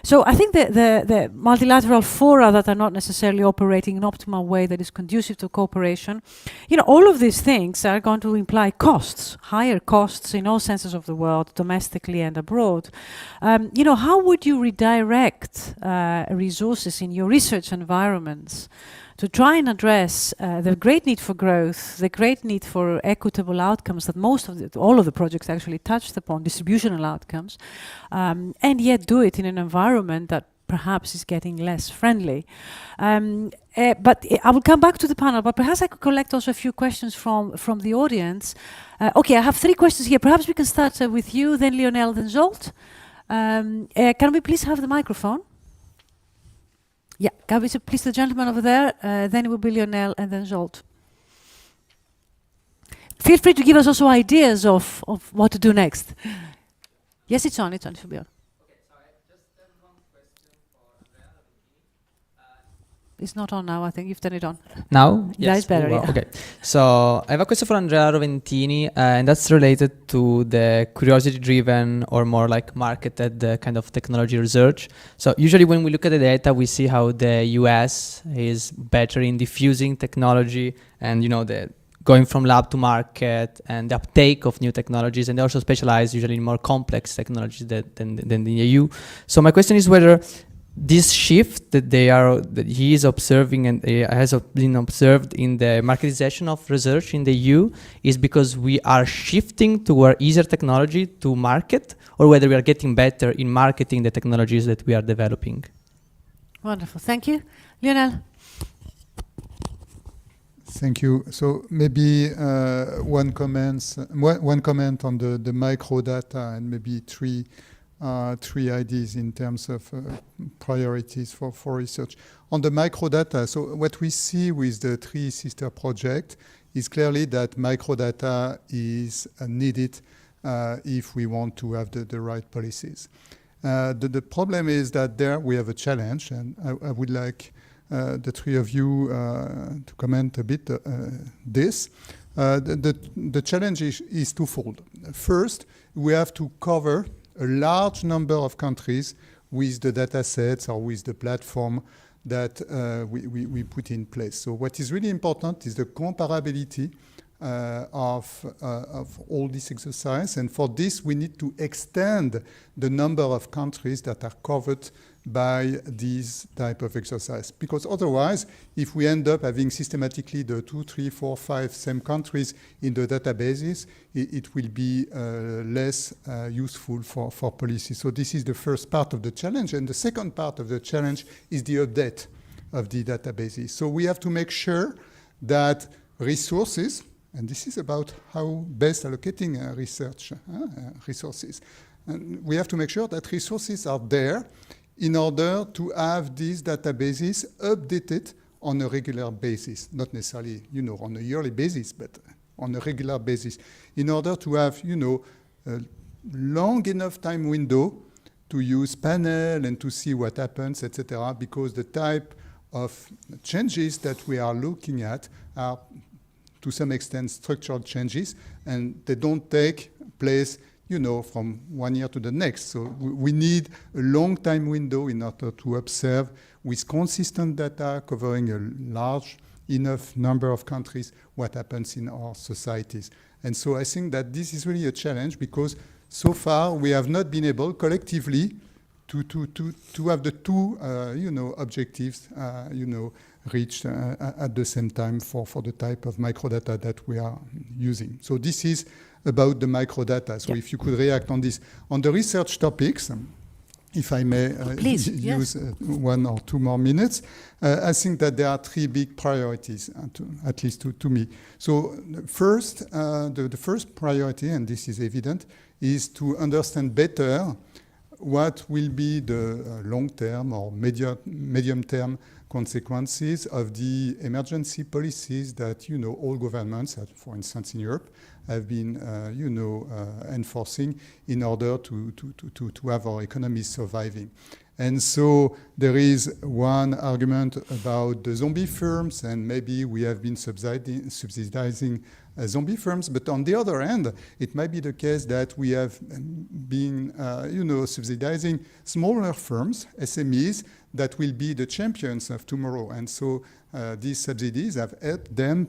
A: So I think the multilateral fora that are not necessarily operating in an optimal way that is conducive to cooperation, all of these things are going to imply costs, higher costs in all senses of the world, domestically and abroad. How would you redirect resources in your research environments to try and address the great need for growth, the great need for equitable outcomes that all of the projects actually touched upon, distributional outcomes, and yet do it in an environment that perhaps is getting less friendly. But I will come back to the panel, but perhaps I could collect also a few questions from the audience. Okay, I have 3 questions here. Perhaps we can start with you, then Lionel, then Zsolt. Can we please have the microphone? Yeah, can we please the gentleman over there, then it will be Lionel and then Zsolt. Feel free to give us also ideas of what to do next. Yes, it's on, it should be on.
E: Okay, so I just have one question for Andrea.
A: It's not on now, I think you've turned it on.
E: Now?
A: Yes. That's better, yeah.
E: Okay, so I have a question for Andrea Roventini, and that's related to the curiosity-driven or more like marketed kind of technology research. So usually when we look at the data, we see how the US is better in diffusing technology and, the going from lab to market and the uptake of new technologies, and they also specialize usually in more complex technologies than the EU. So my question is whether this shift that he is observing and has been observed in the marketization of research in the EU is because we are shifting toward easier technology to market, or whether we are getting better in marketing the technologies that we are developing.
A: Wonderful, thank you. Lionel?
F: Thank you. So maybe one comment on the microdata, and maybe three ideas in terms of priorities for research. On the microdata, so what we see with the 3 sister project is clearly that microdata is needed if we want to have the right policies. The problem is that there we have a challenge, and I would like the 3 of you to comment a bit this. The challenge is twofold. First, we have to cover a large number of countries with the data sets or with the platform that we put in place. So what is really important is the comparability of all this exercise, and for this we need to extend the number of countries that are covered by this type of exercise, because otherwise if we end up having systematically the 2, 3, 4, 5 same countries in the databases, it will be less useful for policy. So this is the first part of the challenge, and the second part of the challenge is the update of the databases. So we have to make sure that resources, and this is about how best allocating research resources, and we have to make sure that resources are there in order to have these databases updated on a regular basis, not necessarily, on a yearly basis, but on a regular basis, in order to have, a long enough time window to use panel and to see what happens, etc., because the type of changes that we are looking at are, to some extent, structural changes, and they don't take place from one year to the next. So we need a long time window in order to observe with consistent data covering a large enough number of countries what happens in our societies. And so I think that this is really a challenge, because so far we have not been able collectively to have the two objectives reached at the same time for the type of microdata that we are using. So this is about the microdata. So if you could react on this. On the research topics, if I may
A: Please,
F: use 1 or 2 more minutes, I think that there are 3 big priorities, at least to me. So first, the first priority, and this is evident, is to understand better what will be the long-term or medium-term consequences of the emergency policies that all governments, for instance in Europe, have been enforcing in order to have our economies surviving. And so there is one argument about the zombie firms, and maybe we have been subsidizing zombie firms, but on the other hand, it might be the case that we have been subsidizing smaller firms, SMEs, that will be the champions of tomorrow. And so these subsidies have helped them,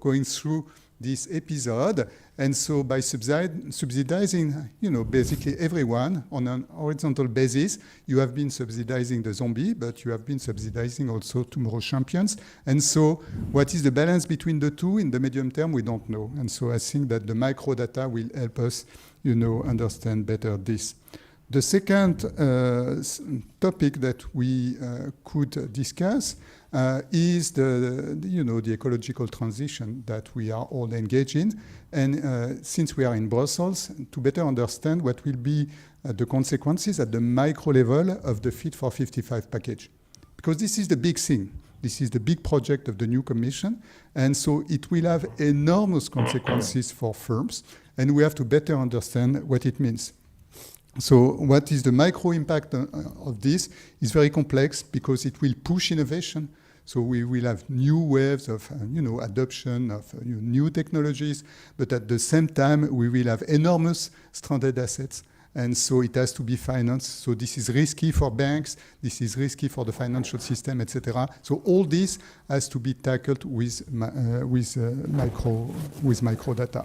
F: going through this episode. And so by subsidizing, basically everyone on an horizontal basis, you have been subsidizing the zombie, but you have been subsidizing also tomorrow champions. And so what is the balance between the two in the medium term, we don't know. And so I think that the microdata will help us, understand better this. The second topic that we could discuss is the ecological transition that we are all engaged in. And since we are in Brussels, to better understand what will be the consequences at the micro level of the Fit for 55 package. Because this is the big thing. This is the big project of the new Commission. And so it will have enormous consequences for firms. And we have to better understand what it means. So what is the micro impact of this is very complex because it will push innovation. So we will have new waves of adoption of new technologies, but at the same time we will have enormous stranded assets, and so it has to be financed. So this is risky for banks, this is risky for the financial system, etc. So all this has to be tackled with microdata.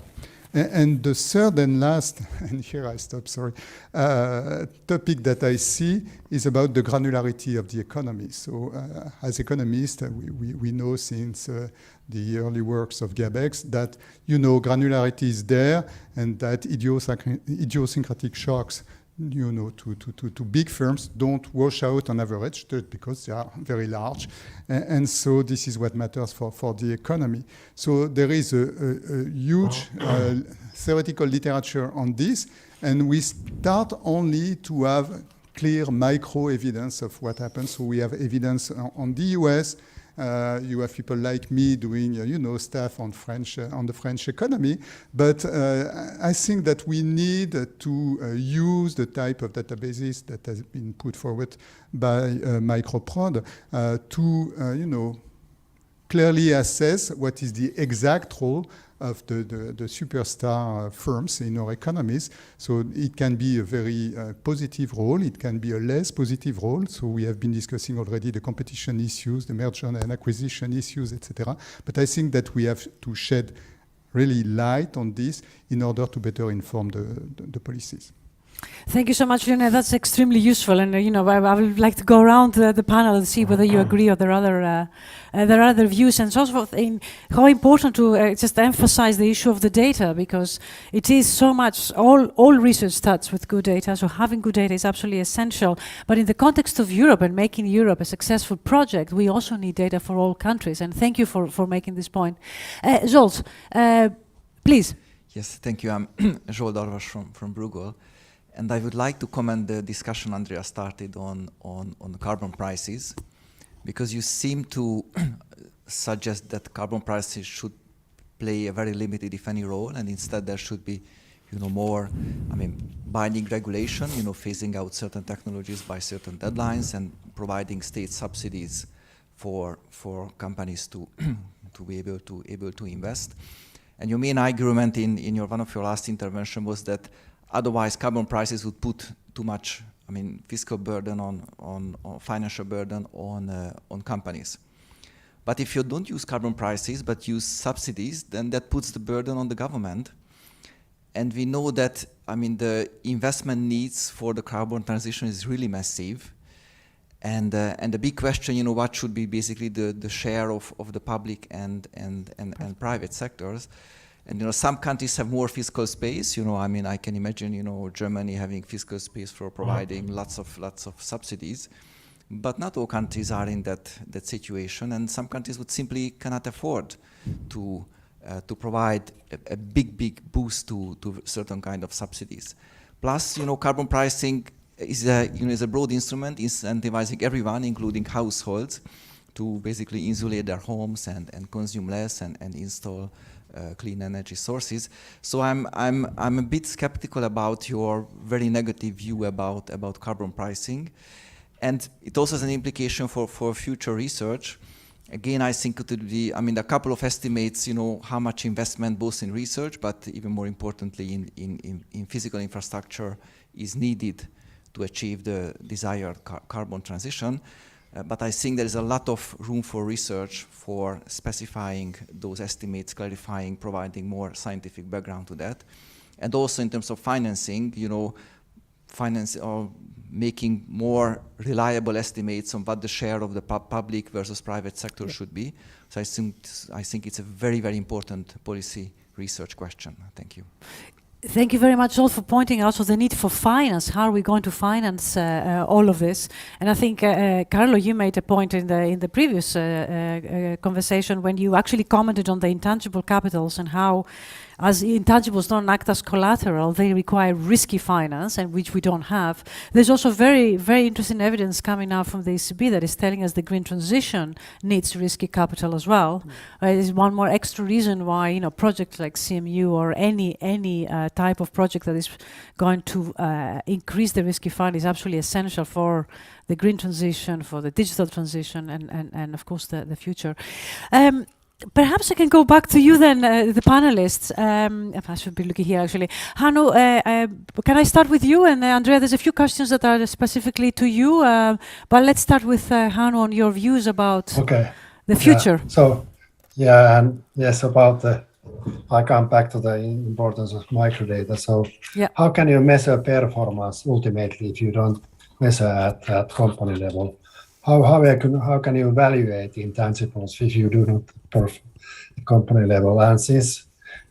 F: And the third and last, and here I stop, sorry, topic that I see is about the granularity of the economy. So as economists, we know since the early works of Gabex that, granularity is there and that idiosyncratic shocks to big firms don't wash out on average because they are very large. And so this is what matters for the economy. So there is a huge theoretical literature on this, and we start only to have clear micro evidence of what happens. So we have evidence on the US. You have people like me doing, stuff on the French economy. But I think that we need to use the type of databases that has been put forward by Microprod to, clearly assess what is the exact role of the superstar firms in our economies. So it can be a very positive role, it can be a less positive role. So we have been discussing already the competition issues, the merger and acquisition issues, etc. But I think that we have to shed really light on this in order to better inform the policies.
A: Thank you so much, Lionel. That's extremely useful, and I would like to go around the panel and see whether you agree or there are other views. And it's also how important to just emphasize the issue of the data, because it is so much. All research starts with good data, so having good data is absolutely essential. But in the context of Europe and making Europe a successful project, we also need data for all countries. And thank you for making this point, Zsolt. Please.
G: Yes, thank you. I'm Zsolt Darvas from Bruegel. And I would like to comment the discussion Andrea started on carbon prices, because you seem to suggest that carbon prices should play a very limited, if any, role, and instead there should be, more, binding regulation, phasing out certain technologies by certain deadlines and providing state subsidies for companies to be able to invest. And your main argument in one of your last intervention was that otherwise, carbon prices would put too much, fiscal burden on financial burden on companies. But if you don't use carbon prices but use subsidies, then that puts the burden on the government. And we know that, I mean, the investment needs for the carbon transition is really massive. And the big question, you know, what should be basically the share of the public and private sectors. And, you know, some countries have more fiscal space. You know, I mean, I can imagine, you know, Germany having fiscal space for providing lots of subsidies. But not all countries are in that situation. And some countries would simply cannot afford to provide a big boost to certain kind of subsidies. Plus, you know, carbon pricing is a broad instrument incentivizing everyone, including households, to basically insulate their homes and consume less and install clean energy sources. So I'm a bit skeptical about your very negative view about carbon pricing, and it also has an implication for future research. Again, I think it would be, I mean, a couple of estimates, you know, how much investment both in research, but even more importantly in physical infrastructure is needed to achieve the desired carbon transition. But I think there is a lot of room for research for specifying those estimates, clarifying, providing more scientific background to that. And also in terms of financing, you know, making more reliable estimates on what the share of the public versus private sector should be. So I think it's a very, very important policy research question. Thank you.
A: Thank you very much all for pointing out the need for finance. How are we going to finance all of this? And I think, Carlo, you made a point in the previous conversation when you actually commented on the intangible capitals and how, as intangibles don't act as collateral, they require risky finance, and which we don't have. There's also very, very interesting evidence coming out from the ECB that is telling us the green transition needs risky capital as well. Is one more extra reason why, you know, projects like CMU or any type of project that is going to increase the risky fund is absolutely essential for the green transition, for the digital transition, and of course the future. Perhaps I can go back to you then, the panelists. I should be looking here actually. Hannu, can I start with you? And Andrea, there's a few questions that are specifically to you, but let's start with Hannu on your views about the future.
B: I come back to the importance of microdata. So how can you measure performance ultimately if you don't measure at company level? How can you evaluate intangibles if you do not perform at company level? And since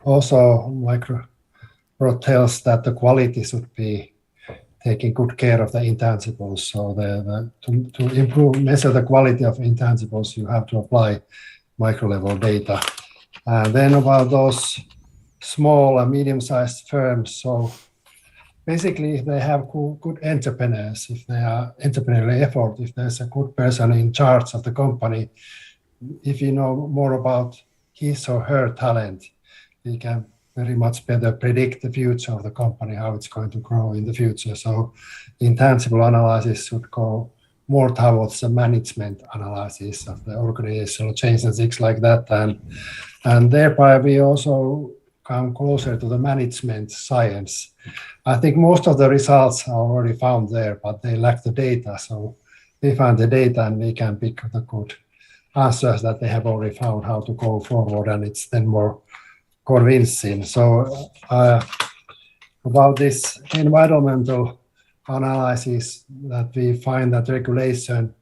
B: also Microprod tells that the quality should be taking good care of the intangibles, so to measure the quality of intangibles, you have to apply micro level data. And then about those small and medium-sized firms, so basically, if they have good entrepreneurs, if they are entrepreneurial effort, if there's a good person in charge of the company, if you know more about his or her talent, we can very much better predict the future of the company, how it's going to grow in the future. So intangible analysis should go more towards the management analysis of the organizational change and things like that. And thereby we also come closer to the management science. I think most of the results are already found there, but they lack the data. So we find the data and we can pick the good answers that they have already found how to go forward, and it's then more convincing. So about this environmental analysis, that we find that regulation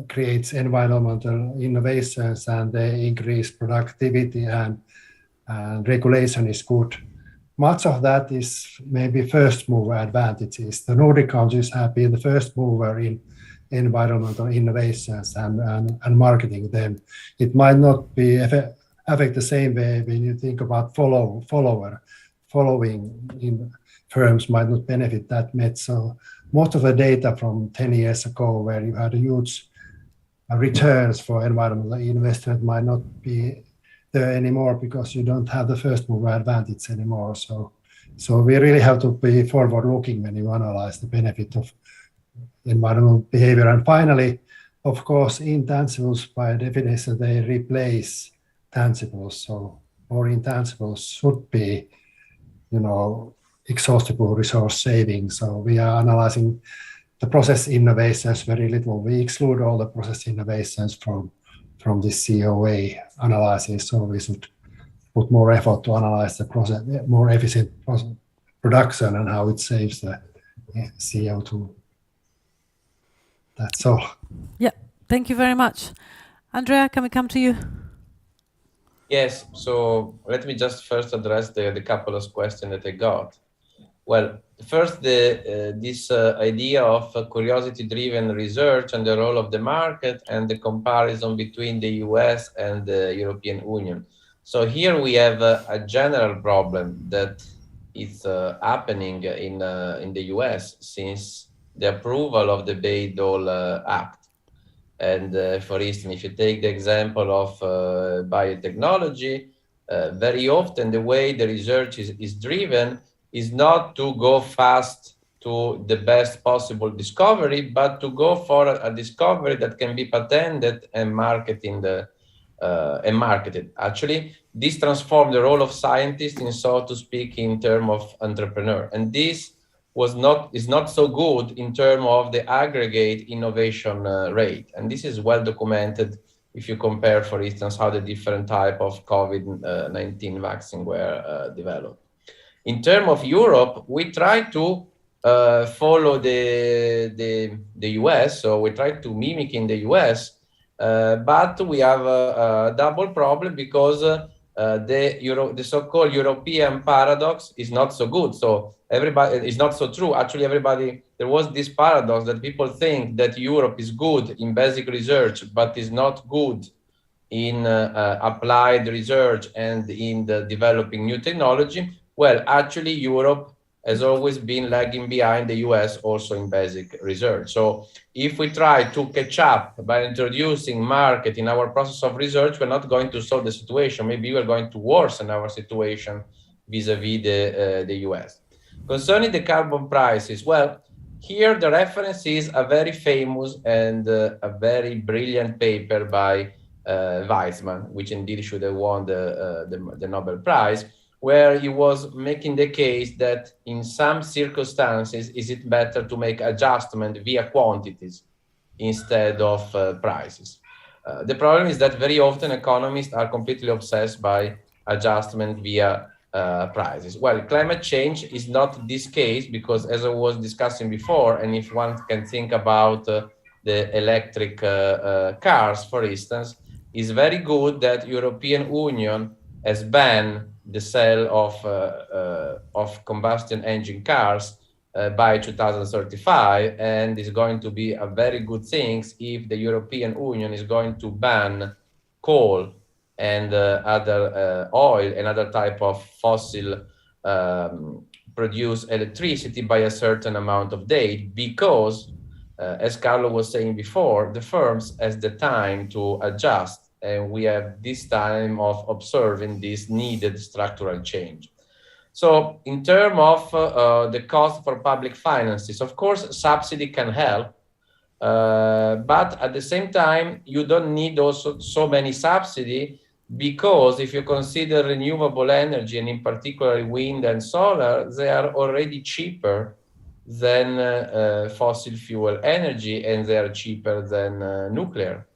B: creates environmental innovations and they increase productivity, and regulation is good. Much of that is maybe first mover advantages. The Nordic countries have been the first mover in environmental innovations and marketing them. It might not be affect the same way when you think about following in firms might not benefit that much. So most of the data from 10 years ago, where you had huge returns for environmental investment, might not be there anymore because you don't have the first mover advantage anymore. So we really have to be forward looking when you analyze the benefit of environmental behavior. And finally, of course, intangibles by definition, they replace tangibles. So more intangibles should be, you know, exhaustible resource saving. So we are analyzing the process innovations very little. We exclude all the process innovations from this COA analysis. So we should put more effort to analyze the process, more efficient production and how it saves the CO2. That's all.
A: Yeah, thank you very much. Andrea, can we come to you?
C: Yes, so let me just first address the couple of questions that I got. Well, first, this idea of curiosity-driven research and the role of the market and the comparison between the US and the European Union. So here we have a general problem that is happening in the US since the approval of the Bayh-Dole Act. And for instance, if you take the example of biotechnology, very often the way the research is driven is not to go fast to the best possible discovery, but to go for a discovery that can be patented and marketed. Actually, this transformed the role of scientists in, so to speak, in terms of entrepreneur. And this is not so good in terms of the aggregate innovation rate. And this is well documented if you compare, for instance, how the different type of COVID-19 vaccine were developed. In terms of Europe, we try to follow the US, so we try to mimic in the US, but we have a double problem because the so-called European paradox is not so good. So everybody is not so true. Actually, there was this paradox that people think that Europe is good in basic research, but is not good in applied research and in the developing new technology. Well, actually, Europe has always been lagging behind the US also in basic research. So if we try to catch up by introducing market in our process of research, we're not going to solve the situation. Maybe we're going to worsen our situation vis-a-vis the US. Concerning the carbon prices, well, here the reference is a very famous and a very brilliant paper by Weizmann, which indeed should have won the Nobel Prize, where he was making the case that in some circumstances, is it better to make adjustment via quantities instead of prices. The problem is that very often economists are completely obsessed by adjustment via prices. Well, climate change is not this case because, as I was discussing before, and if one can think about the electric cars, for instance, it's very good that European Union has banned the sale of combustion engine cars by 2035, and is going to be a very good thing if the European Union is going to ban coal and other oil and other type of fossil produce electricity by a certain amount of date, because as Carlo was saying before, the firms has the time to adjust, and we have this time of observing this needed structural change. So in terms of the cost for public finances, of course, subsidy can help, but at the same time, you don't need also so many subsidy, because if you consider renewable energy, and in particular wind and solar, they are already cheaper than fossil fuel energy, and they are cheaper than nuclear.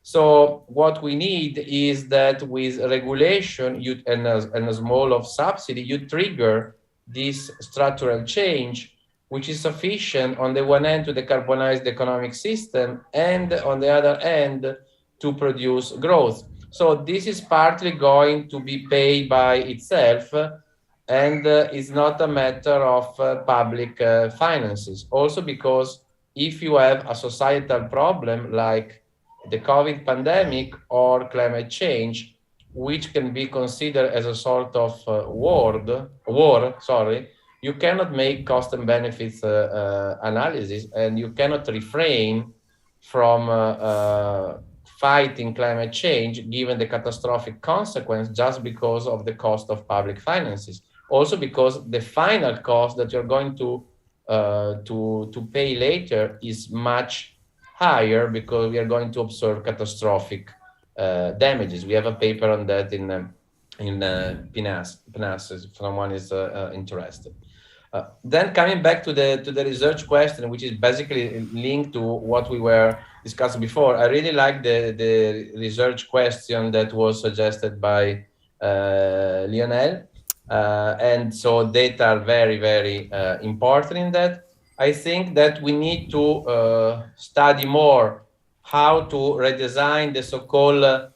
C: So what we need is that with regulation and a small of subsidy, you trigger this structural change, which is sufficient on the one hand to decarbonize the economic system, and on the other hand to produce growth. So this is partly going to be paid by itself, and it's not a matter of public finances. Also because if you have a societal problem like the COVID pandemic or climate change, which can be considered as a sort of war, you cannot make cost and benefits analysis, and you cannot refrain from fighting climate change given the catastrophic consequence just because of the cost of public finances. Also because the final cost that you're going to pay later is much higher, because we are going to observe catastrophic damages. We have a paper on that in PNAS, if someone is interested. Then coming back to the research question, which is basically linked to what we were discussing before, I really like the research question that was suggested by Lionel. And so data are very, very important in that. I think that we need to study more how to redesign the so-called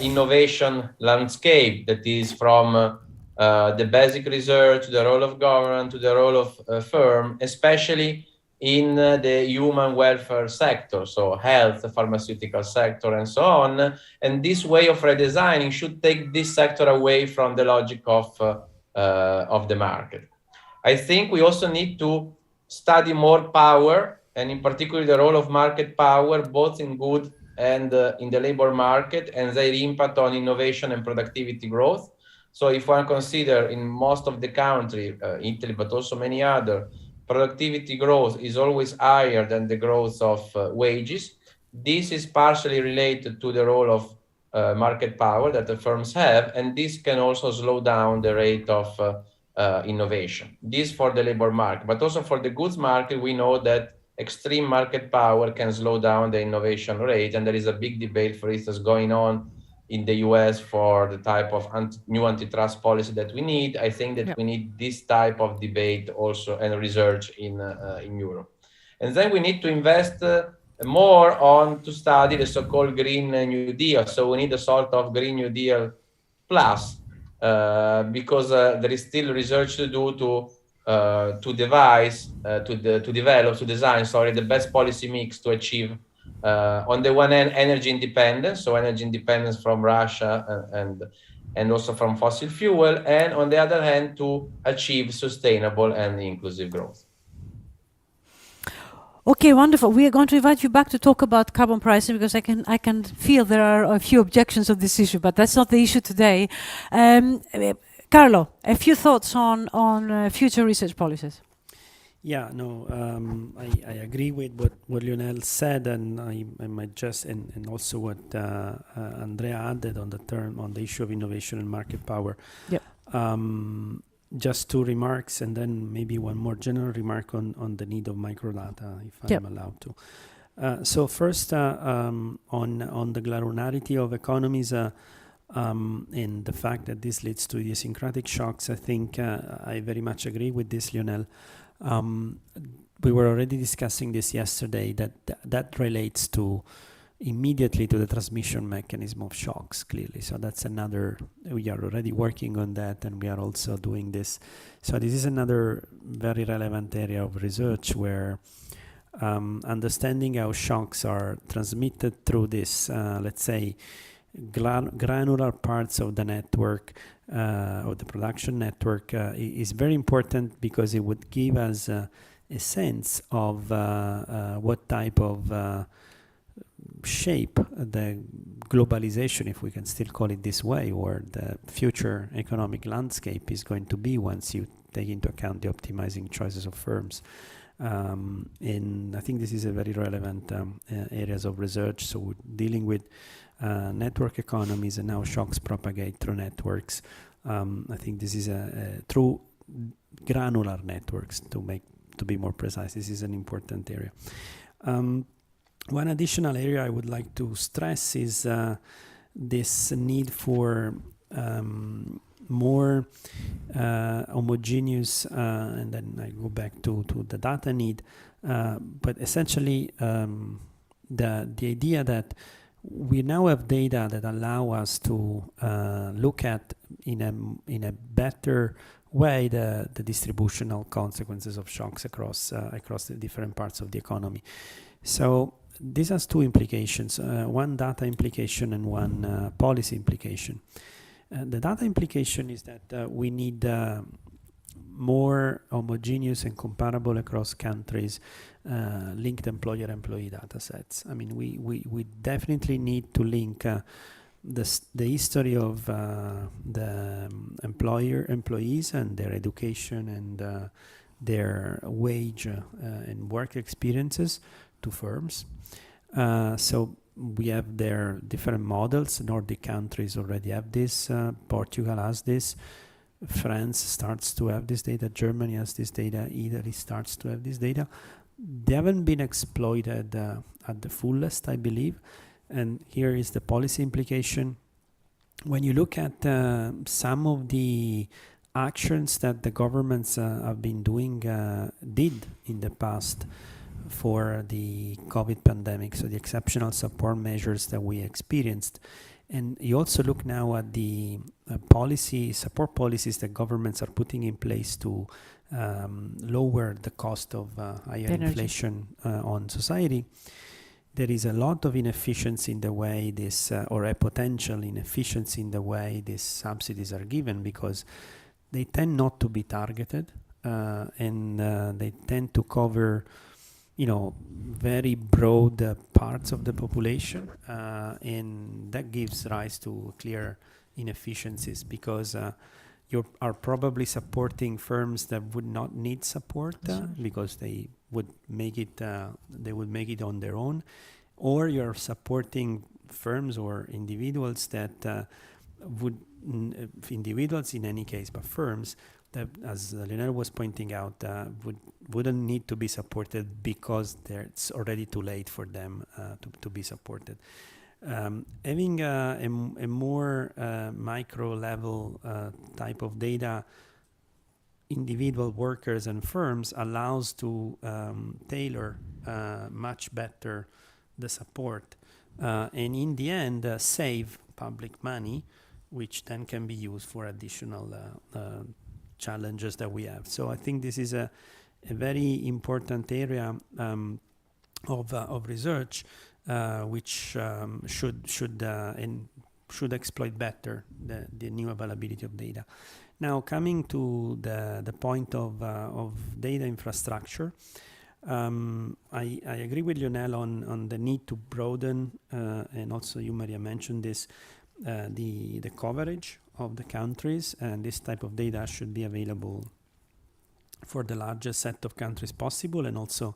C: innovation landscape, that is from the basic research, the role of government, to the role of firm, especially in the human welfare sector, so health, pharmaceutical sector, and so on. And this way of redesigning should take this sector away from the logic of the market. I think we also need to study more power, and in particular the role of market power, both in good and in the labor market, and their impact on innovation and productivity growth. So if one consider in most of the country, Italy, but also many other, productivity growth is always higher than the growth of wages. This is partially related to the role of market power that the firms have, and this can also slow down the rate of innovation. This for the labor market, but also for the goods market, we know that extreme market power can slow down the innovation rate, and there is a big debate, for instance, going on in the US for the type of new antitrust policy that we need. I think that we need this type of debate also and research in Europe. And then we need to invest more on to study the so-called Green New Deal. So we need a sort of Green New Deal plus, because there is still research to do to design the best policy mix to achieve on the one hand energy independence, so energy independence from Russia and also from fossil fuel, and on the other hand to achieve sustainable and inclusive growth.
A: Okay, wonderful. We are going to invite you back to talk about carbon pricing, because I can feel there are a few objections on this issue, but that's not the issue today. Carlo, a few thoughts on future research policies.
D: Yeah, no, I agree with what Lionel said, and I might just, and also what Andrea added on the issue of innovation and market power.
A: Yep.
D: Just two remarks, and then maybe one more general remark on the need of microdata, if I'm allowed to. So first, on the granularity of economies, and the fact that this leads to idiosyncratic shocks, I think I very much agree with this, Lionel. We were already discussing this yesterday, that relates immediately to the transmission mechanism of shocks, clearly. So that's another, we are already working on that, and we are also doing this. So this is another very relevant area of research where understanding how shocks are transmitted through this, let's say, granular parts of the network, of the production network, is very important, because it would give us a sense of what type of shape the globalization, if we can still call it this way, or the future economic landscape is going to be once you take into account the optimizing choices of firms. And I think this is a very relevant areas of research. So dealing with network economies and how shocks propagate through networks. I think this is through granular networks, to be more precise. This is an important area. One additional area I would like to stress is this need for more homogeneous, and then I go back to the data need, but essentially the idea that we now have data that allow us to look at in a better way the distributional consequences of shocks across the different parts of the economy. So this has two implications, one data implication and one policy implication. The data implication is that we need more homogeneous and comparable across countries linked employer-employee data sets. I mean, we definitely need to link the history of the employees and their education and their wage and work experiences to firms. So we have their different models. Nordic countries already have this. Portugal has this. France starts to have this data. Germany has this data. Italy starts to have this data. They haven't been exploited at the fullest, I believe. And here is the policy implication. when you look at some of the actions that the governments have been did in the past for the COVID pandemic, so the exceptional support measures that we experienced, and you also look now at the support policies that governments are putting in place to lower the cost of higher inflation on society. There is a lot of inefficiency in the way this, or a potential inefficiency in the way these subsidies are given, because they tend not to be targeted, and they tend to cover, very broad parts of the population, and that gives rise to clear inefficiencies, because you are probably supporting firms that would not need support because they would make it on their own, or you're supporting firms or individuals that individuals in any case, but firms that, as Lionel was pointing out, wouldn't need to be supported because it's already too late for them to be supported. Having a more micro level type of data, individual workers and firms allows to tailor much better the support, and in the end save public money, which then can be used for additional challenges that we have. So I think this is a very important area of research, which should exploit better the new availability of data. Now, coming to the point of data infrastructure, I agree with Lionel on the need to broaden, and also you, Maria, mentioned this, the coverage of the countries, and this type of data should be available for the largest set of countries possible, and also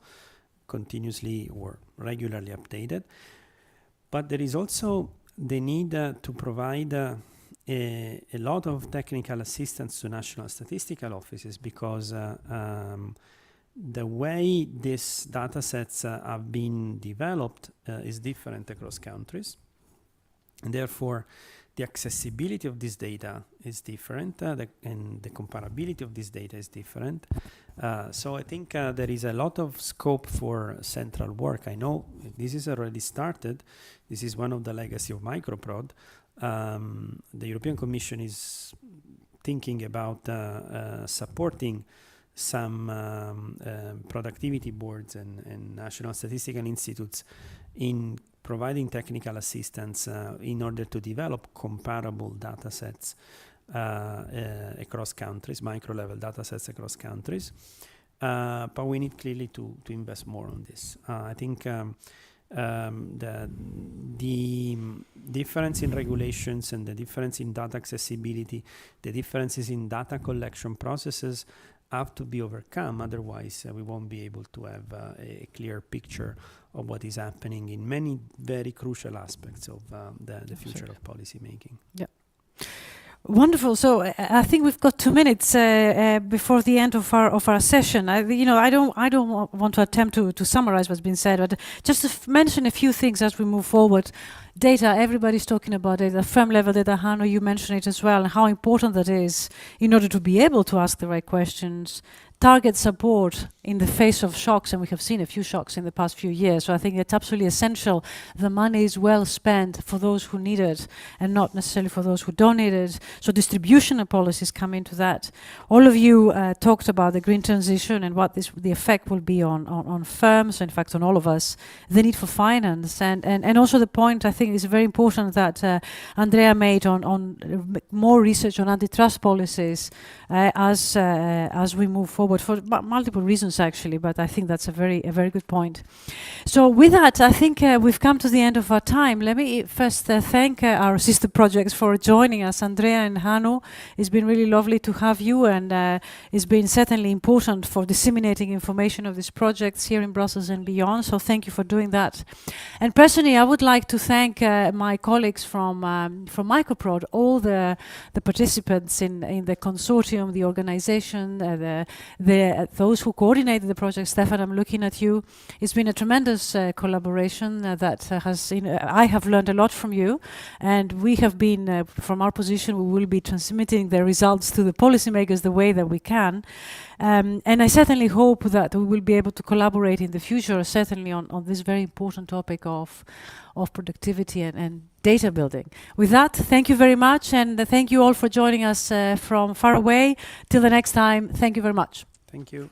D: continuously or regularly updated. But there is also the need to provide a lot of technical assistance to national statistical offices, because the way these data sets have been developed is different across countries, and therefore the accessibility of this data is different, and the comparability of this data is different. So I think there is a lot of scope for central work. I know this is already started. This is one of the legacy of Microprod. The European Commission is thinking about supporting some productivity boards and national statistical institutes in providing technical assistance in order to develop comparable data sets across countries, micro-level data sets across countries. But we need clearly to invest more on this. I think the difference in regulations and the difference in data accessibility, the differences in data collection processes have to be overcome. Otherwise, we won't be able to have a clear picture of what is happening in many very crucial aspects of the future of policy making.
A: Yeah. Wonderful. So I think we've got 2 minutes before the end of our session. I don't want to attempt to summarize what's been said, but just to mention a few things as we move forward. Data, everybody's talking about data, firm level data. Hanno, you mentioned it as well, and how important that is in order to be able to ask the right questions. Target support in the face of shocks, and we have seen a few shocks in the past few years. So I think it's absolutely essential. The money is well spent for those who need it and not necessarily for those who don't need it. So distribution of policies come into that. All of you talked about the green transition and what the effect will be on firms, in fact on all of us, the need for finance, and also the point I think is very important that Andrea made on more research on antitrust policies as we move forward. For multiple reasons actually, but I think that's a very good point. So with that, I think we've come to the end of our time. Let me first thank our sister projects for joining us, Andrea and Hanno. It's been really lovely to have you, and it's been certainly important for disseminating information of these projects here in Brussels and beyond. So thank you for doing that. And personally, I would like to thank my colleagues from Microprod, all the participants in the consortium, the organization, those who coordinated the project. Stefan, I'm looking at you. It's been a tremendous collaboration that has, I have learned a lot from you, and we have been, from our position, we will be transmitting the results to the policymakers the way that we can. And I certainly hope that we will be able to collaborate in the future, certainly on this very important topic of productivity and data building. With that, thank you very much, and thank you all for joining us from far away. Till the next time, thank you very much.
D: Thank you.